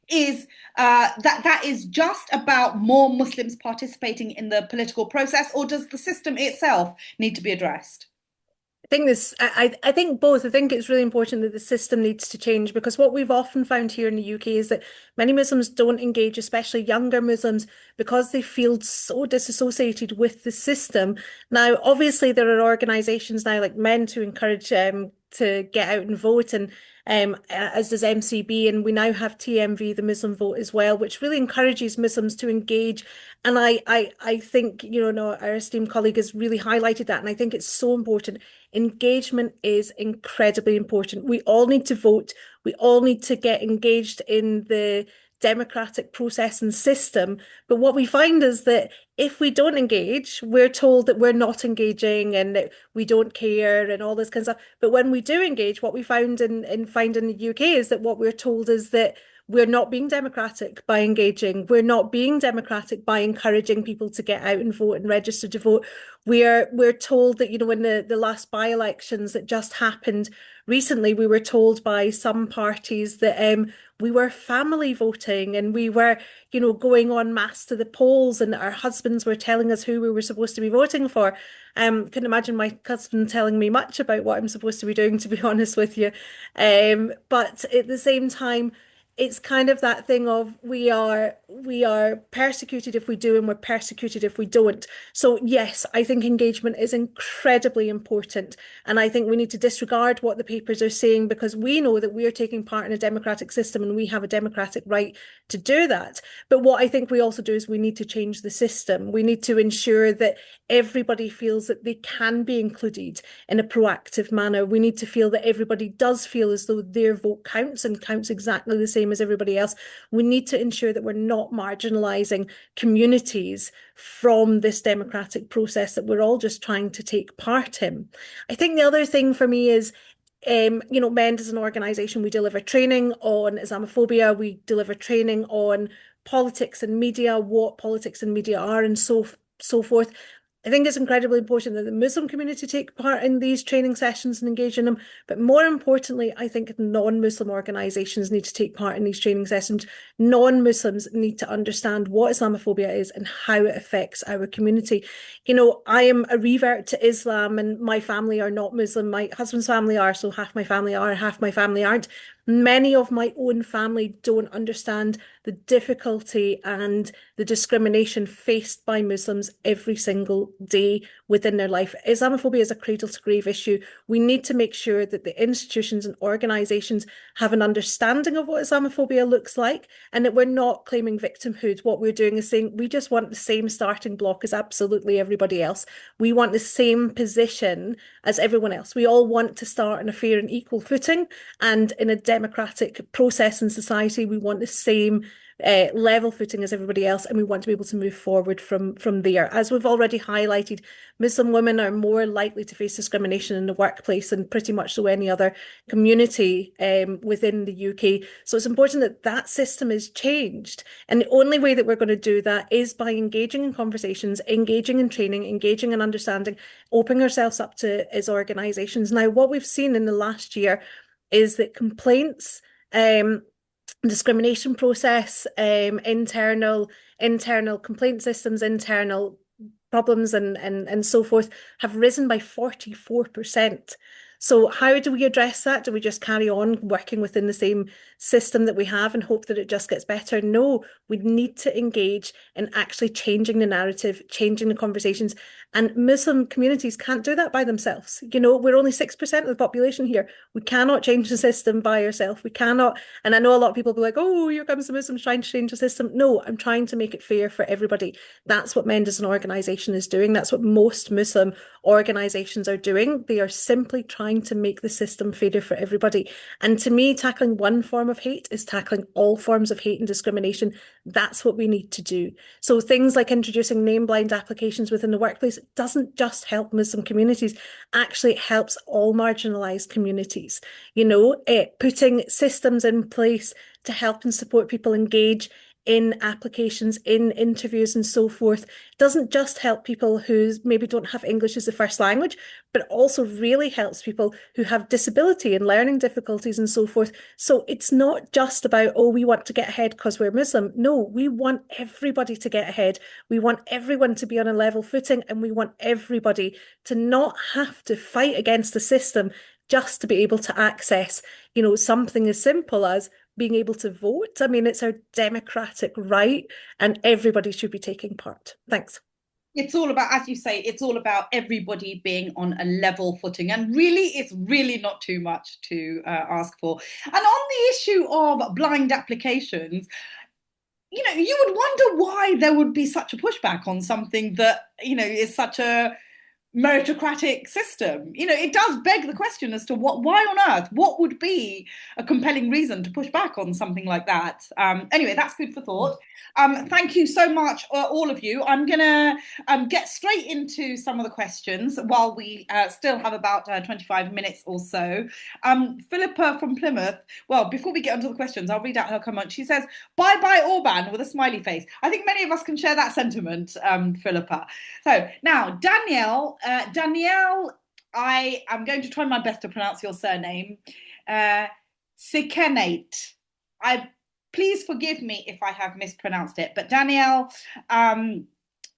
is that is just about more Muslims participating in the political process, or does the system itself need to be addressed? I think both. I think it's really important that the system needs to change, because what we've often found here in the UK is that many Muslims don't engage, especially younger Muslims, because they feel so disassociated with the system. Now, obviously, there are organisations now like Men to encourage to get out and vote, and as does MCB, and we now have TMV, the Muslim Vote, as well, which really encourages Muslims to engage. And I think, our esteemed colleague has really highlighted that, and I think it's so important. Engagement is incredibly important. We all need to vote. We all need to get engaged in the democratic process and system. But what we find is that if we don't engage, we're told that we're not engaging and that we don't care and all this kind of stuff. But when we do engage, what we find in the UK is that what we're told is that we're not being democratic by engaging. We're not being democratic by encouraging people to get out and vote and register to vote. We're told that, in the last by-elections that just happened recently, we were told by some parties that we were family voting and we were, going en masse to the polls, and our husbands were telling us who we were supposed to be voting for. Couldn't imagine my husband telling me much about what I'm supposed to be doing, to be honest with you. But at the same time, it's kind of that thing of we are persecuted if we do and we're persecuted if we don't. So yes, I think engagement is incredibly important, and I think we need to disregard what the papers are saying, because we know that we are taking part in a democratic system and we have a democratic right to do that. But what I think we also do is we need to change the system. We need to ensure that everybody feels that they can be included in a proactive manner. We need to feel that everybody does feel as though their vote counts and counts exactly the same as everybody else. We need to ensure that we're not marginalising communities from this democratic process that we're all just trying to take part in. I think the other thing for me is, MEND as an organisation, we deliver training on Islamophobia, we deliver training on politics and media, what politics and media are, and so forth. I think it's incredibly important that the Muslim community take part in these training sessions and engage in them. But more importantly, I think non-Muslim organisations need to take part in these training sessions. Non-Muslims need to understand what Islamophobia is and how it affects our community. I am a revert to Islam, and my family are not Muslim. My husband's family are, so half my family are, half my family aren't. Many of my own family don't understand the difficulty and the discrimination faced by Muslims every single day within their life. Islamophobia is a cradle-to-grave issue. We need to make sure that the institutions and organisations have an understanding of what Islamophobia looks like, and that we're not claiming victimhood. What we're doing is saying we just want the same starting block as absolutely everybody else. We want the same position as everyone else. We all want to start on a fair and equal footing, and in a democratic process in society, we want the same level footing as everybody else, and we want to be able to move forward from there. As we've already highlighted, Muslim women are more likely to face discrimination in the workplace than pretty much so any other community within the UK. So it's important that that system is changed. And the only way that we're going to do that is by engaging in conversations, engaging in training, engaging in understanding, opening ourselves up to as organisations. Now, what we've seen in the last year is that complaints, discrimination process, internal complaint systems, internal problems and so forth have risen by 44%. So how do we address that? Do we just carry on working within the same system that we have and hope that it just gets better? No, we need to engage in actually changing the narrative, changing the conversations. And Muslim communities can't do that by themselves. You know, we're only 6% of the population here. We cannot change the system by ourselves. We cannot. And I know a lot of people will be like, oh, here comes the Muslims trying to change the system. No, I'm trying to make it fair for everybody. That's what MEND as an organisation is doing. That's what most Muslim organisations are doing. They are simply trying to make the system fairer for everybody. And to me, tackling one form of hate is tackling all forms of hate and discrimination. That's what we need to do. So things like introducing name-blind applications within the workplace doesn't just help Muslim communities, actually it helps all marginalised communities. You know, putting systems in place to help and support people engage in applications, in interviews and so forth, doesn't just help people who maybe don't have English as a first language, but also really helps people who have disability and learning difficulties and so forth. So it's not just about, oh, we want to get ahead because we're Muslim. No, we want everybody to get ahead. We want everyone to be on a level footing, and we want everybody to not have to fight against the system just to be able to access, you know, something as simple as being able to vote. I mean, it's our democratic right, and everybody should be taking part. Thanks. It's all about, as you say, it's all about everybody being on a level footing. And really, it's really not too much to ask for. And on the issue of blind applications, you know, you would wonder why there would be such a pushback on something that, you know, is such a meritocratic system. You know, it does beg the question as to why on earth, what would be a compelling reason to push back on something like that? Anyway, that's food for thought. Thank you so much, all of you. I'm gonna get straight into some of the questions while we still have about 25 minutes or so. Philippa from Plymouth, well, before we get onto the questions, I'll read out her comment. She says, bye Orban, with a smiley face. I think many of us can share that sentiment, Philippa. So now, Danielle, I am going to try my best to pronounce your surname. Sikenate. Please forgive me if I have mispronounced it, but Danielle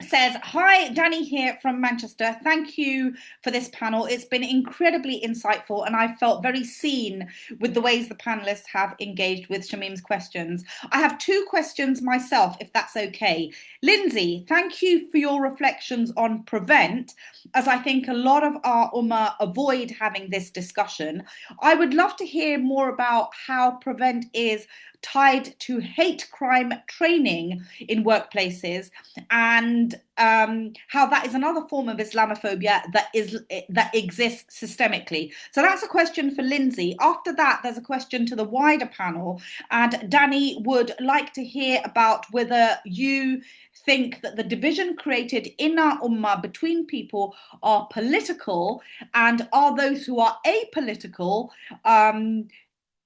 says, hi, Danny here from Manchester. Thank you for this panel. It's been incredibly insightful, and I felt very seen with the ways the panelists have engaged with Shamim's questions. I have two questions myself, if that's okay. Linsay, thank you for your reflections on prevent, as I think a lot of our ummah avoid having this discussion. I would love to hear more about how prevent is tied to hate crime training in workplaces, and how that is another form of Islamophobia that exists systemically. So that's a question for Linsay. After that, there's a question to the wider panel, and Danny would like to hear about whether you think that the division created in our ummah between people are political, and are those who are apolitical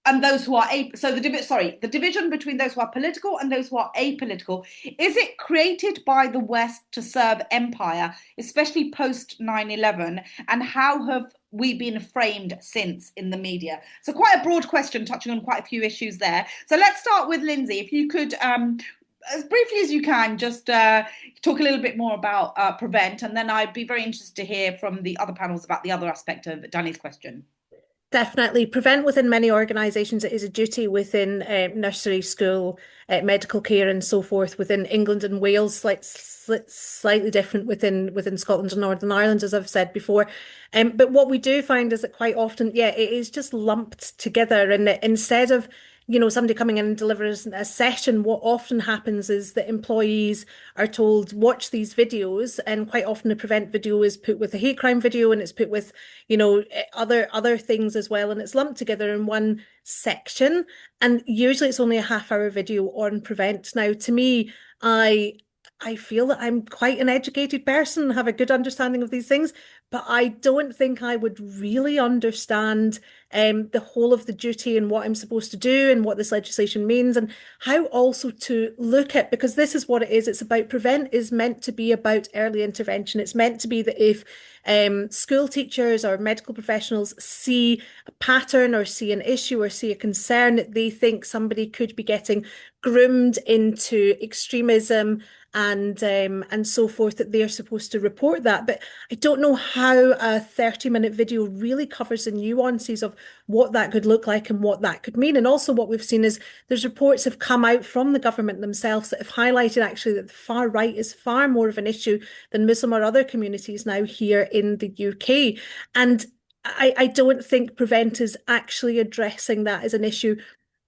and those who are the division between those who are political and those who are apolitical, is it created by the West to serve empire, especially post 9/11, and how have we been framed since in the media? So quite a broad question, touching on quite a few issues there. So let's start with Linsay. If you could, as briefly as you can, just talk a little bit more about prevent, and then I'd be very interested to hear from the other panels about the other aspect of Danny's question. Definitely. Prevent within many organisations, it is a duty within nursery, school, medical care and so forth within England and Wales, like slightly different within Scotland and Northern Ireland, as I've said before. But what we do find is that quite often, yeah, it is just lumped together, and that instead of somebody coming in and delivering a session, what often happens is that employees are told, watch these videos, and quite often the Prevent video is put with a hate crime video, and it's put with, other things as well, and it's lumped together in one section. And usually it's only a half-hour video on Prevent. Now, to me, I feel that I'm quite an educated person, have a good understanding of these things, but I don't think I would really understand the whole of the duty and what I'm supposed to do and what this legislation means, and how also to look at, because this is what it is. It's about Prevent is meant to be about early intervention. It's meant to be that if school teachers or medical professionals see a pattern or see an issue or see a concern that they think somebody could be getting groomed into extremism and so forth, that they're supposed to report that. But I don't know how a 30-minute video really covers the nuances of what that could look like and what that could mean. And also what we've seen is there's reports have come out from the government themselves that have highlighted actually that the far right is far more of an issue than Muslim or other communities now here in the UK. And I don't think Prevent is actually addressing that as an issue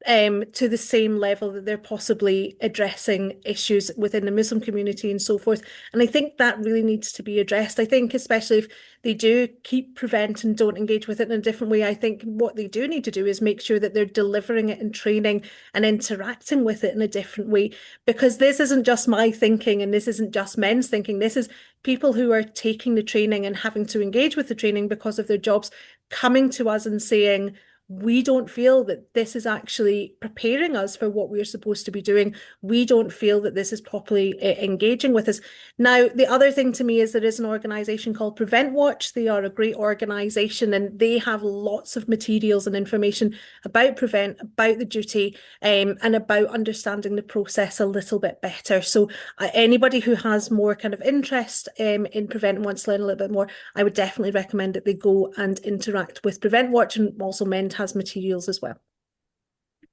to the same level that they're possibly addressing issues within the Muslim community and so forth. And I think that really needs to be addressed. I think especially if they do keep Prevent and don't engage with it in a different way, I think what they do need to do is make sure that they're delivering it and training and interacting with it in a different way. Because this isn't just my thinking and this isn't just men's thinking. This is people who are taking the training and having to engage with the training because of their jobs coming to us and saying, we don't feel that this is actually preparing us for what we're supposed to be doing. We don't feel that this is properly engaging with us. Now, the other thing to me is there is an organisation called Prevent Watch. They are a great organisation and they have lots of materials and information about Prevent, about the duty, and about understanding the process a little bit better. So anybody who has more kind of interest in Prevent and wants to learn a little bit more, I would definitely recommend that they go and interact with Prevent Watch, and also MEND has materials as well.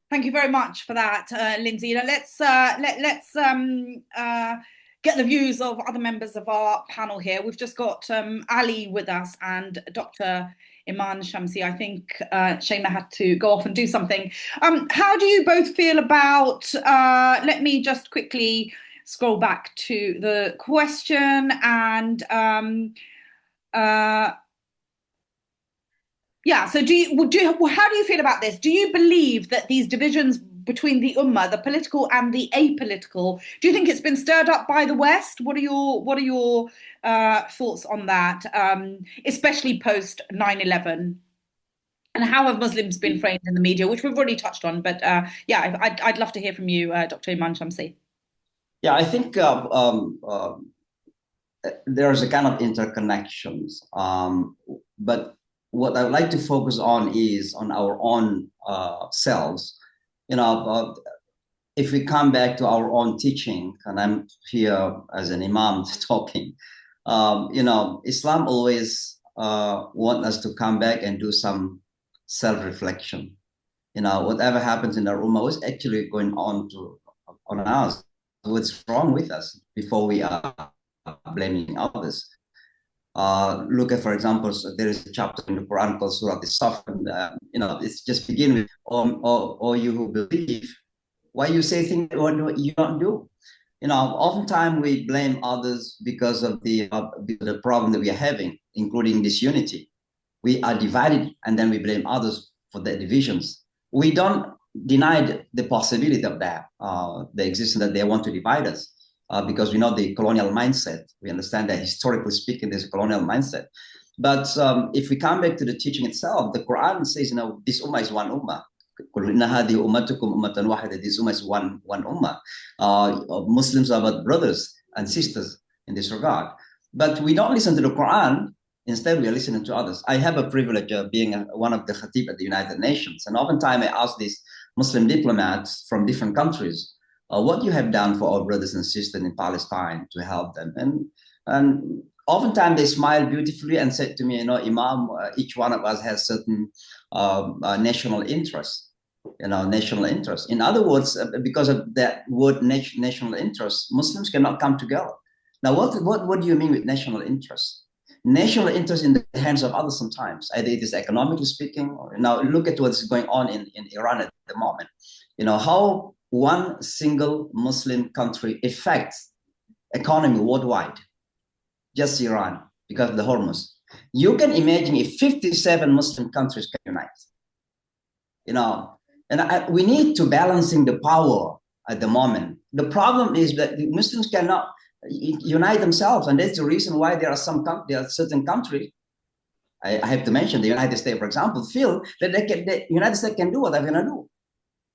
Thank you very much for that, Linsay. Let's get the views of other members of our panel here. We've just got Ali with us and Dr. Iman Shamsi. I think Chaimaa had to go off and do something. How do you both feel about, let me just quickly scroll back to the question and yeah, so how do you feel about this? Do you believe that these divisions between the ummah, the political and the apolitical, do you think it's been stirred up by the West? What are your thoughts on that, especially post 9/11? And how have Muslims been framed in the media, which we've already touched on? But yeah, I'd love to hear from you, Dr. Iman Shamsi. Yeah, I think there's a kind of interconnections, but what I would like to focus on is on our own selves. If we come back to our own teaching, and I'm here as an imam talking, Islam always want us to come back and do some self-reflection. Whatever happens in our ummah is actually going on us. What's wrong with us before we are blaming others? Look at, for example, there is a chapter in the Quran called Surah As-Saff, and it's just begin with, or you who believe, why you say things that you don't do? Oftentimes we blame others because of the problem that we are having, including disunity. We are divided, and then we blame others for their divisions. We don't deny the possibility of that, the existence that they want to divide us. Because we know the colonial mindset. We understand that historically speaking, there's a colonial mindset. But if we come back to the teaching itself, the Quran says, this ummah is one ummah. This ummah is one ummah. Muslims are but brothers and sisters in this regard. But we don't listen to the Quran. Instead, we are listening to others. I have a privilege of being one of the khatib at the United Nations. And oftentimes I ask these Muslim diplomats from different countries, what you have done for our brothers and sisters in Palestine to help them. And oftentimes they smile beautifully and said to me, Imam, each one of us has certain national interest. National interest. In other words, because of that word national interest, Muslims cannot come together. Now, what do you mean with national interest? National interest in the hands of others sometimes. Either it is economically speaking, or now look at what's going on in Iran at the moment. How one single Muslim country affects economy worldwide. Just Iran, because of the Hormuz. You can imagine if 57 Muslim countries can unite. And we need to balancing the power at the moment. The problem is that the Muslims cannot unite themselves, and that's the reason why there are certain countries. I have to mention the United States, for example, feel that the United States can do what they're going to do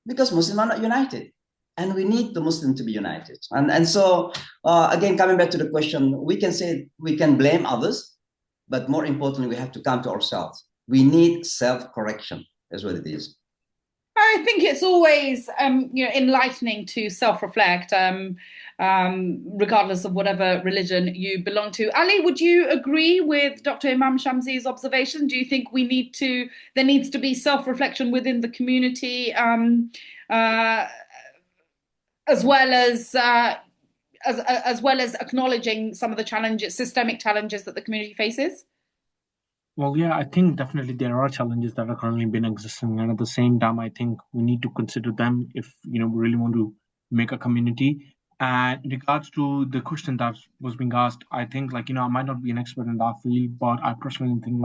because Muslims are not united, and we need the Muslims to be united. And so again, coming back to the question, we can say we can blame others, but more importantly, we have to come to ourselves. We need self-correction. That's what it is. I think it's always enlightening to self-reflect, regardless of whatever religion you belong to. Ali, would you agree with Dr. Imam Shamsi's observation? Do you think there needs to be self-reflection within the community, as well as acknowledging some of the systemic challenges that the community faces? Well, yeah, I think definitely there are challenges that are currently been existing, and at the same time, I think we need to consider them if we really want to make a community. And in regards to the question that was being asked, I think I might not be an expert in that field, but I personally think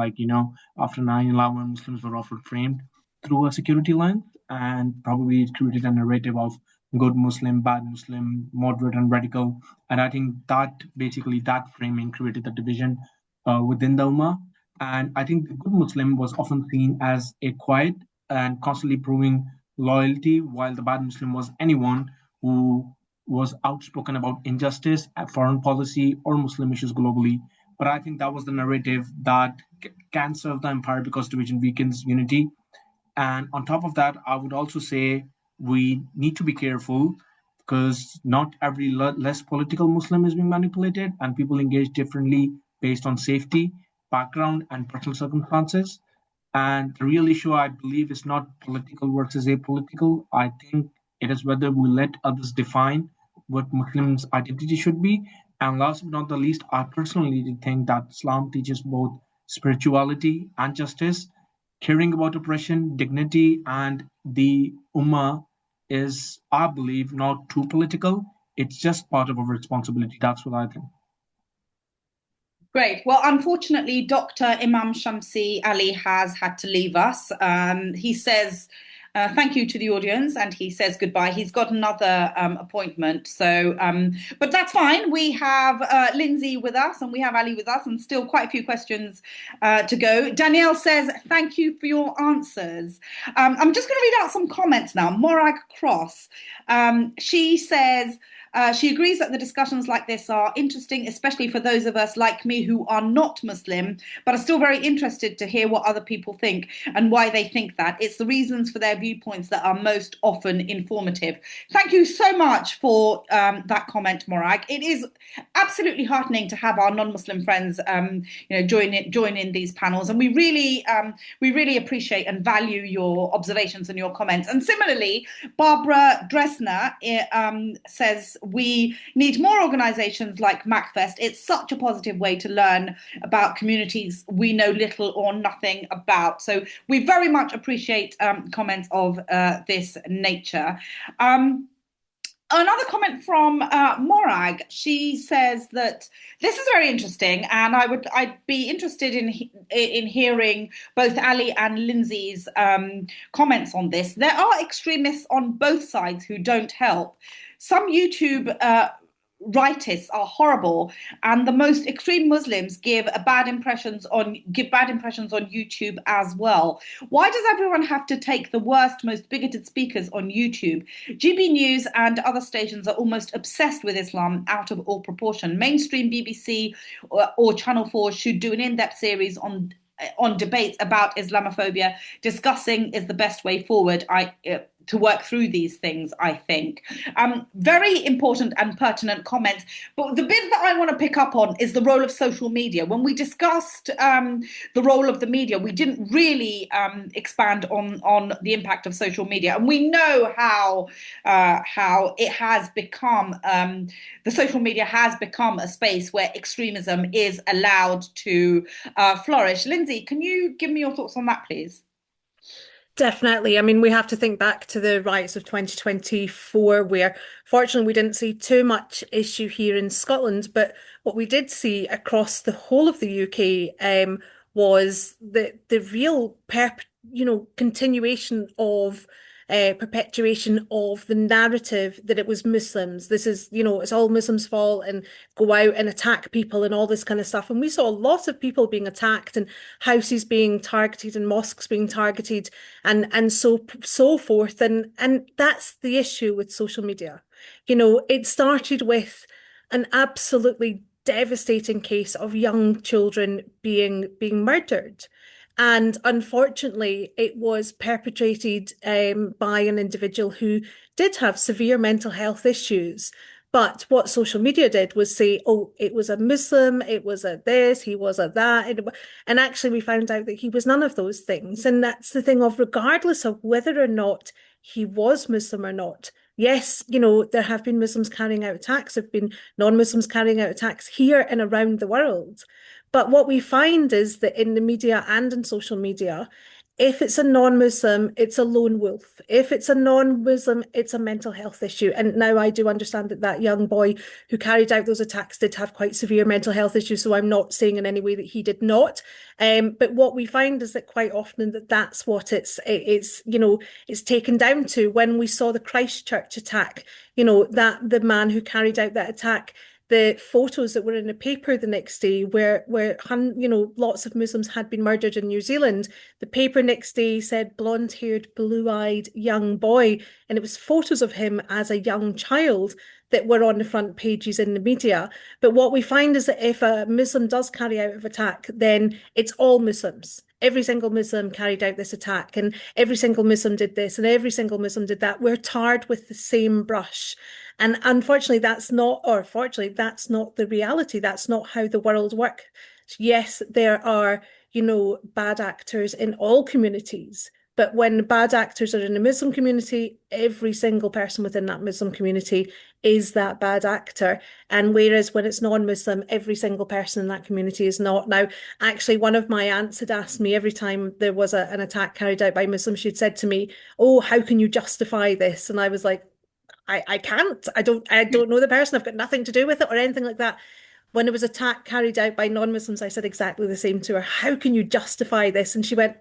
after 9/11, Muslims were often framed through a security lens, and probably it created a narrative of good Muslim, bad Muslim, moderate and radical. And I think that framing created the division within the Ummah. And I think the good Muslim was often seen as a quiet and constantly proving loyalty, while the bad Muslim was anyone who was outspoken about injustice, foreign policy, or Muslim issues globally. But I think that was the narrative that can serve the empire because division weakens unity. And on top of that, I would also say we need to be careful because not every less political Muslim is being manipulated, and people engage differently based on safety, background, and personal circumstances. And the real issue, I believe, is not political versus apolitical. I think it is whether we let others define what Muslims' identity should be. And last but not the least, I personally think that Islam teaches both spirituality and justice, caring about oppression, dignity, and the Ummah is, I believe, not too political. It's just part of our responsibility. That's what I think. Great. Well, unfortunately, Dr. Imam Shamsi Ali has had to leave us. He says thank you to the audience, and he says goodbye. He's got another appointment. So, but that's fine. We have Linsay with us, and we have Ali with us, and still quite a few questions to go. Danielle says, thank you for your answers. I'm just going to read out some comments now. Morag Cross, she says, she agrees that the discussions like this are interesting, especially for those of us like me who are not Muslim, but are still very interested to hear what other people think and why they think that. It's the reasons for their viewpoints that are most often informative. Thank you so much for that comment, Morag. It is absolutely heartening to have our non-Muslim friends join in these panels, and we really appreciate and value your observations and your comments. And similarly, Barbara Dressner says, we need more organisations like MACFEST. It's such a positive way to learn about communities we know little or nothing about. So we very much appreciate comments of this nature. Another comment from Morag. She says that this is very interesting, and I'd be interested in hearing both Ali and Linsay's comments on this. There are extremists on both sides who don't help. Some YouTube rightists are horrible, and the most extreme Muslims give bad impressions on YouTube as well. Why does everyone have to take the worst, most bigoted speakers on YouTube? GB News and other stations are almost obsessed with Islam out of all proportion. Mainstream BBC or Channel 4 should do an in-depth series on debates about Islamophobia. Discussing is the best way forward. to work through these things, I think. Very important and pertinent comments. But the bit that I want to pick up on is the role of social media. When we discussed the role of the media, we didn't really expand on the impact of social media. And we know how it has become, the social media has become a space where extremism is allowed to flourish. Linsay, can you give me your thoughts on that, please? Definitely. I mean, we have to think back to the riots of 2024, where fortunately we didn't see too much issue here in Scotland, but what we did see across the whole of the UK was the real continuation of perpetuation of the narrative that it was Muslims. This is, it's all Muslims' fault, and go out and attack people and all this kind of stuff. And we saw a lot of people being attacked and houses being targeted and mosques being targeted and so forth. And that's the issue with social media. It started with an absolutely devastating case of young children being murdered. And unfortunately, it was perpetrated by an individual who did have severe mental health issues. But what social media did was say, oh, it was a Muslim, it was a this, he was a that. And actually, we found out that he was none of those things. And that's the thing of, regardless of whether or not he was Muslim or not. Yes, there have been Muslims carrying out attacks, there have been non-Muslims carrying out attacks here and around the world. But what we find is that in the media and in social media, if it's a non-Muslim, it's a lone wolf. If it's a non-Muslim, it's a mental health issue. And now I do understand that young boy who carried out those attacks did have quite severe mental health issues. So I'm not saying in any way that he did not. But what we find is that quite often that's what it's taken down to. When we saw the Christchurch attack, that the man who carried out that attack, the photos that were in the paper the next day where lots of Muslims had been murdered in New Zealand. The paper next day said blonde-haired, blue-eyed young boy, and it was photos of him as a young child that were on the front pages in the media. But what we find is that if a Muslim does carry out an attack, then it's all Muslims. Every single Muslim carried out this attack, and every single Muslim did this, and every single Muslim did that. We're tarred with the same brush. And unfortunately, fortunately, that's not the reality. That's not how the world works. Yes, there are, bad actors in all communities. But when bad actors are in the Muslim community, every single person within that Muslim community is that bad actor. And whereas when it's non-Muslim, every single person in that community is not. Now, actually, one of my aunts had asked me every time there was an attack carried out by Muslims, she'd said to me, oh, how can you justify this? And I was like, I can't. I don't know the person. I've got nothing to do with it or anything like that. When there was an attack carried out by non-Muslims, I said exactly the same to her. How can you justify this? And she went,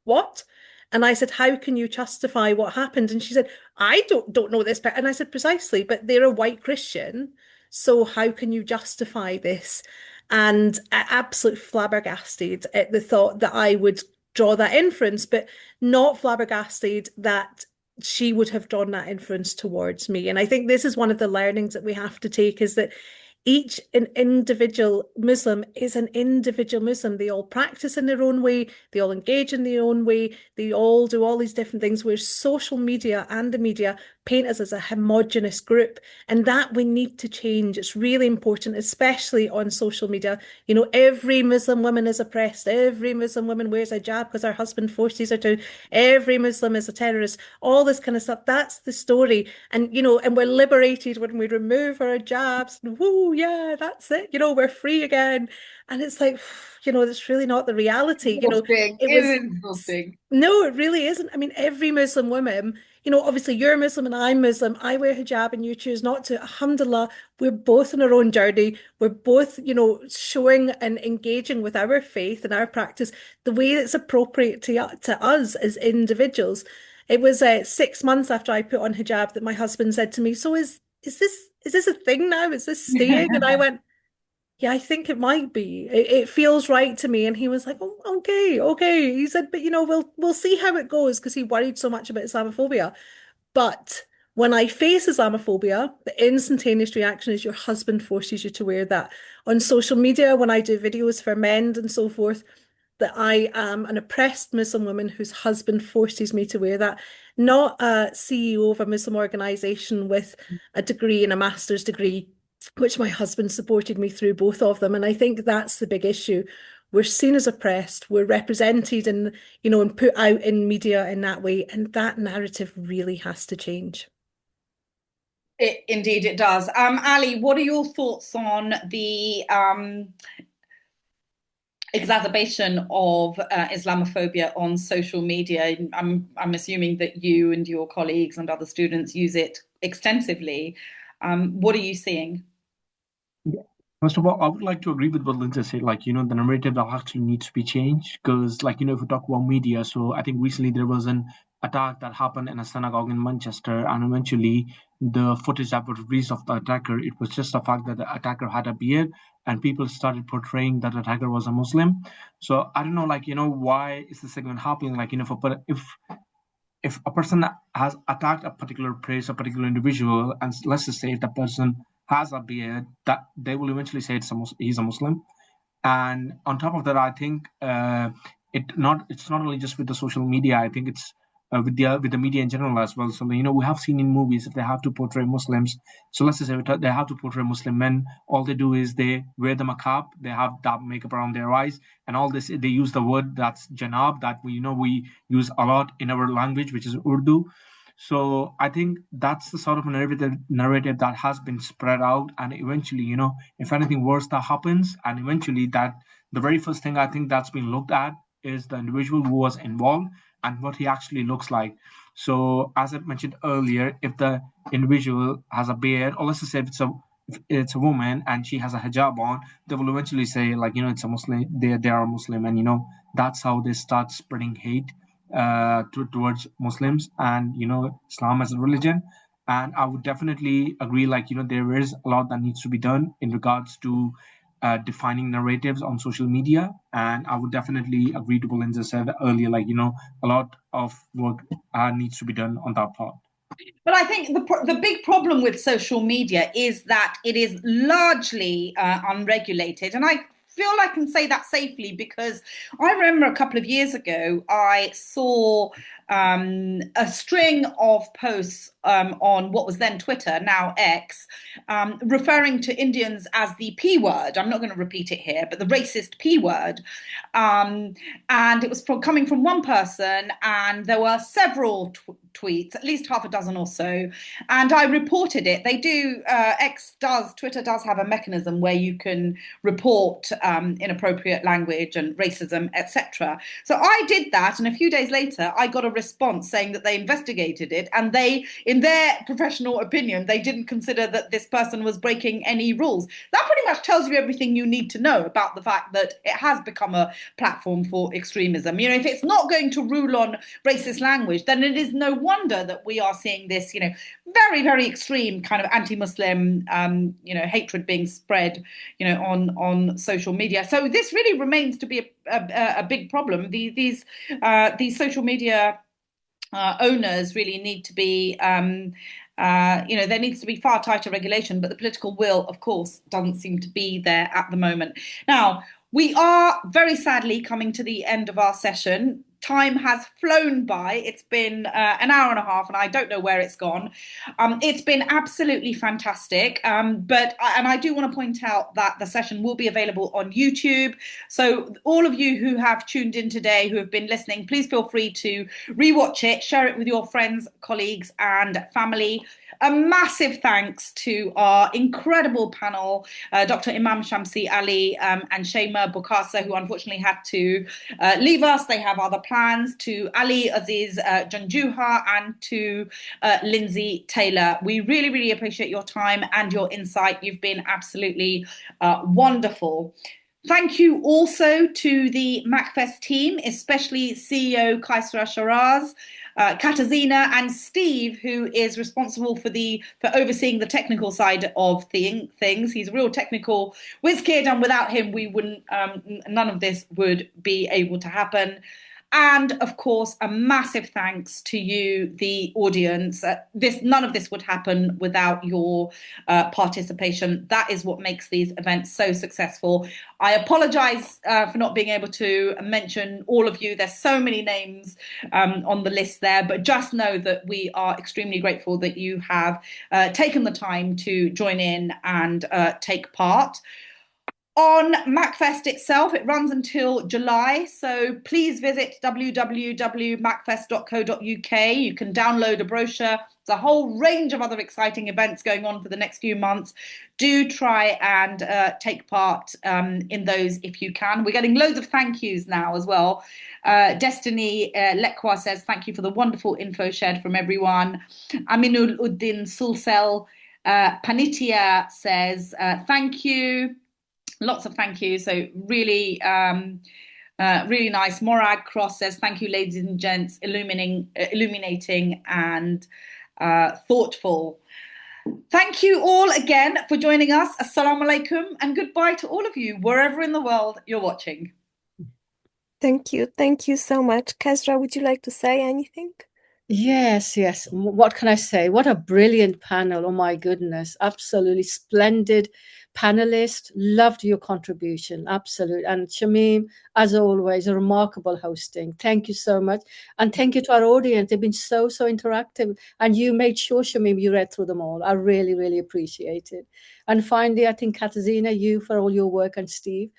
what? And I said, how can you justify what happened? And she said, I don't know this person. And I said, precisely, but they're a white Christian. So how can you justify this? And absolutely flabbergasted at the thought that I would draw that inference, but not flabbergasted that she would have drawn that inference towards me. And I think this is one of the learnings that we have to take, is that an individual Muslim is an individual Muslim. They all practice in their own way. They all engage in their own way. They all do all these different things, where social media and the media paint us as a homogenous group. And that we need to change. It's really important, especially on social media. Every Muslim woman is oppressed. Every Muslim woman wears a hijab because her husband forces her to. Every Muslim is a terrorist. All this kind of stuff. That's the story. And, and we're liberated when we remove our hijabs. Woo, yeah, that's it. We're free again. And it's like, that's really not the reality. It is exhausting. No, it really isn't. I mean, every Muslim woman, obviously you're Muslim and I'm Muslim. I wear hijab and you choose not to. Alhamdulillah, we're both on our own journey. We're both, showing and engaging with our faith and our practice the way that's appropriate to us as individuals. It was 6 months after I put on hijab that my husband said to me, so is this a thing now? Is this staying? And I went, yeah, I think it might be. It feels right to me. And he was like, oh, okay. He said, but we'll see how it goes, because he worried so much about Islamophobia. But when I face Islamophobia, the instantaneous reaction is your husband forces you to wear that. On social media, when I do videos for men and so forth, that I am an oppressed Muslim woman whose husband forces me to wear that, not a CEO of a Muslim organization with a degree and a master's degree, which my husband supported me through both of them. And I think that's the big issue. We're seen as oppressed, we're represented and, and put out in media in that way. And that narrative really has to change. Indeed, it does. Ali, what are your thoughts on the exacerbation of Islamophobia on social media? I'm assuming that you and your colleagues and other students use it extensively. What are you seeing? First of all, I would like to agree with what Linsay said, the narrative that actually needs to be changed. Because, if we talk about media, so I think recently there was an attack that happened in a synagogue in Manchester, and eventually the footage that was released of the attacker, it was just the fact that the attacker had a beard, and people started portraying that the attacker was a Muslim. So I don't know, why is this segment happening? If a person has attacked a particular place, a particular individual, and let's just say if the person has a beard, that they will eventually say he's a Muslim. And on top of that, I think it's not only just with the social media. I think it's with the media in general as well. So we have seen in movies, if they have to portray Muslims, so let's just say they have to portray Muslim men, all they do is they wear the makeup, they have that makeup around their eyes, and all this, they use the word that's janab, that we use a lot in our language, which is Urdu. So I think that's the sort of narrative that has been spread out, and eventually, if anything worse that happens, and eventually that the very first thing I think that's been looked at is the individual who was involved and what he actually looks like. So as I mentioned earlier, if the individual has a beard, or let's just say if it's a woman and she has a hijab on, they will eventually say it's a Muslim, they are a Muslim, and that's how they start spreading hate towards Muslims and Islam as a religion. And I would definitely agree, there is a lot that needs to be done in regards to defining narratives on social media. And I would definitely agree to what Lindsay said earlier, a lot of work needs to be done on that part. But I think the big problem with social media is that it is largely unregulated. And I feel I can say that safely because I remember a couple of years ago, I saw a string of posts on what was then Twitter, now X, referring to Indians as the P word. I'm not going to repeat it here, but the racist P word. And it was coming from one person, and there were several tweets, at least half a dozen or so, and I reported it. They do, Twitter does have a mechanism where you can report inappropriate language and racism, etc. So I did that, and a few days later, I got a response saying that they investigated it, and they, in their professional opinion, they didn't consider that this person was breaking any rules. That pretty much tells you everything you need to know about the fact that it has become a platform for extremism. If it's not going to rule on racist language, then it is no wonder that we are seeing this, very, very extreme kind of anti-Muslim, hatred being spread, on social media. So this really remains to be a big problem. These social media owners really need to be, there needs to be far tighter regulation, but the political will, of course, doesn't seem to be there at the moment. Now, we are very sadly coming to the end of our session. Time has flown by. It's been an hour and a half, and I don't know where it's gone. It's been absolutely fantastic. But I do want to point out that the session will be available on YouTube. So all of you who have tuned in today, who have been listening, please feel free to rewatch it, share it with your friends, colleagues, and family. A massive thanks to our incredible panel, Dr. Imam Shamsi Ali and CICChief Boukharsa, who unfortunately had to leave us. They have other plans, to Ali, Aziz, Janjua, and to Linsay Taylor. We really, really appreciate your time and your insight. You've been absolutely wonderful. Thank you also to the MACFEST team, especially CEO Kaisra Shiraz, Katazina, and Steve, who is responsible for overseeing the technical side of things. He's a real technical whiz kid, and without him, we wouldn't. None of this would be able to happen. And of course, a massive thanks to you, the audience. None of this would happen without your participation. That is what makes these events so successful. I apologize for not being able to mention all of you. There's so many names on the list there, but just know that we are extremely grateful that you have taken the time to join in and take part. On MACFEST itself, it runs until July, so please visit www.macfest.co.uk. You can download a brochure. There's a whole range of other exciting events going on for the next few months. Do try and take part in those if you can. We're getting loads of thank yous now as well. Destiny Lekwa says, thank you for the wonderful info shared from everyone. Aminul Uddin Sulsel Panitia says, thank you. Lots of thank you. So really, really nice. Morag Cross says, thank you, ladies and gents, illuminating and thoughtful. Thank you all again for joining us. Assalamu alaikum and goodbye to all of you, wherever in the world you're watching. Thank you. Thank you so much. Kezra, would you like to say anything? Yes. What can I say? What a brilliant panel. Oh my goodness. Absolutely splendid panelist. Loved your contribution. Absolutely. And Shamim, as always, a remarkable hosting. Thank you so much. And thank you to our audience. They've been so interactive. And you made sure, Shamim, you read through them all. I really, really appreciate it. And finally, I think, Katarzyna, you for all your work, and Steve.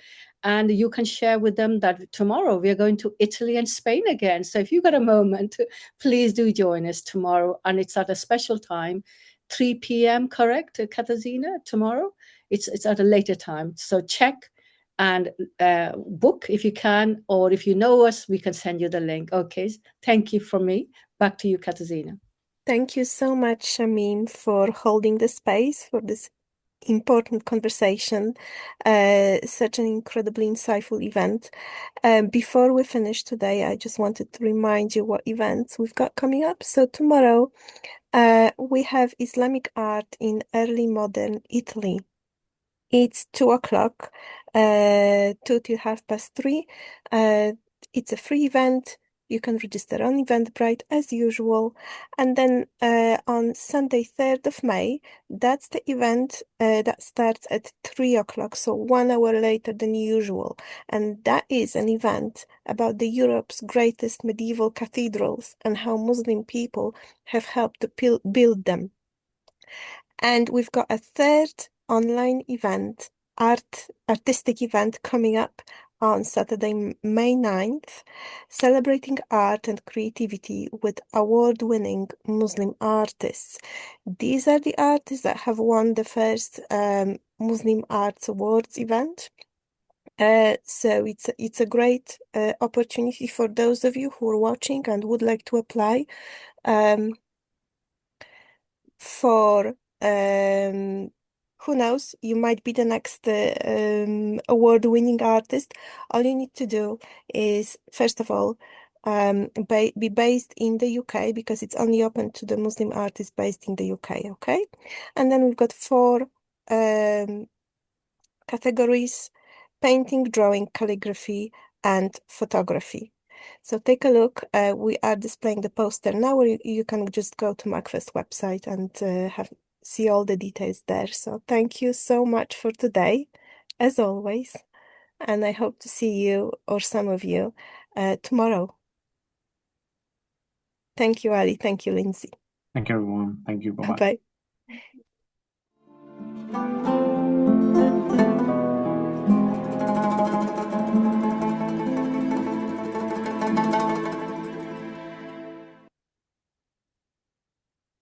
And you can share with them that tomorrow we are going to Italy and Spain again. So if you've got a moment, please do join us tomorrow. And it's at a special time, 3 p.m., correct, Katarzyna, tomorrow? It's at a later time. So check and book if you can, or if you know us, we can send you the link. Okay, thank you from me. Back to you, Katarzyna. Thank you so much, Shamim, for holding the space for this important conversation, such an incredibly insightful event. Before we finish today, I just wanted to remind you what events we've got coming up. So tomorrow, we have Islamic art in early modern Italy. It's 2:00, 2 to 3:30. It's a free event. You can register on Eventbrite as usual. And then on Sunday, 3rd of May, that's the event that starts at 3:00, so 1 hour later than usual. And that is an event about the Europe's greatest medieval cathedrals and how Muslim people have helped to build them. And we've got a third online event, artistic event coming up on Saturday, May 9th, celebrating art and creativity with award-winning Muslim artists. These are the artists that have won the first Muslim Arts Awards event. So it's a great opportunity for those of you who are watching and would like to apply for who knows, you might be the next award-winning artist. All you need to do is, first of all, be based in the UK, because it's only open to the Muslim artists based in the UK, okay? And then we've got 4 categories: painting, drawing, calligraphy, and photography. So take a look. We are displaying the poster now, where you can just go to MACFEST website and see all the details there. So thank you so much for today, as always. And I hope to see you, or some of you, tomorrow. Thank you, Ali. Thank you, Linsay. Thank you, everyone. Thank you. Bye-bye. Bye-bye.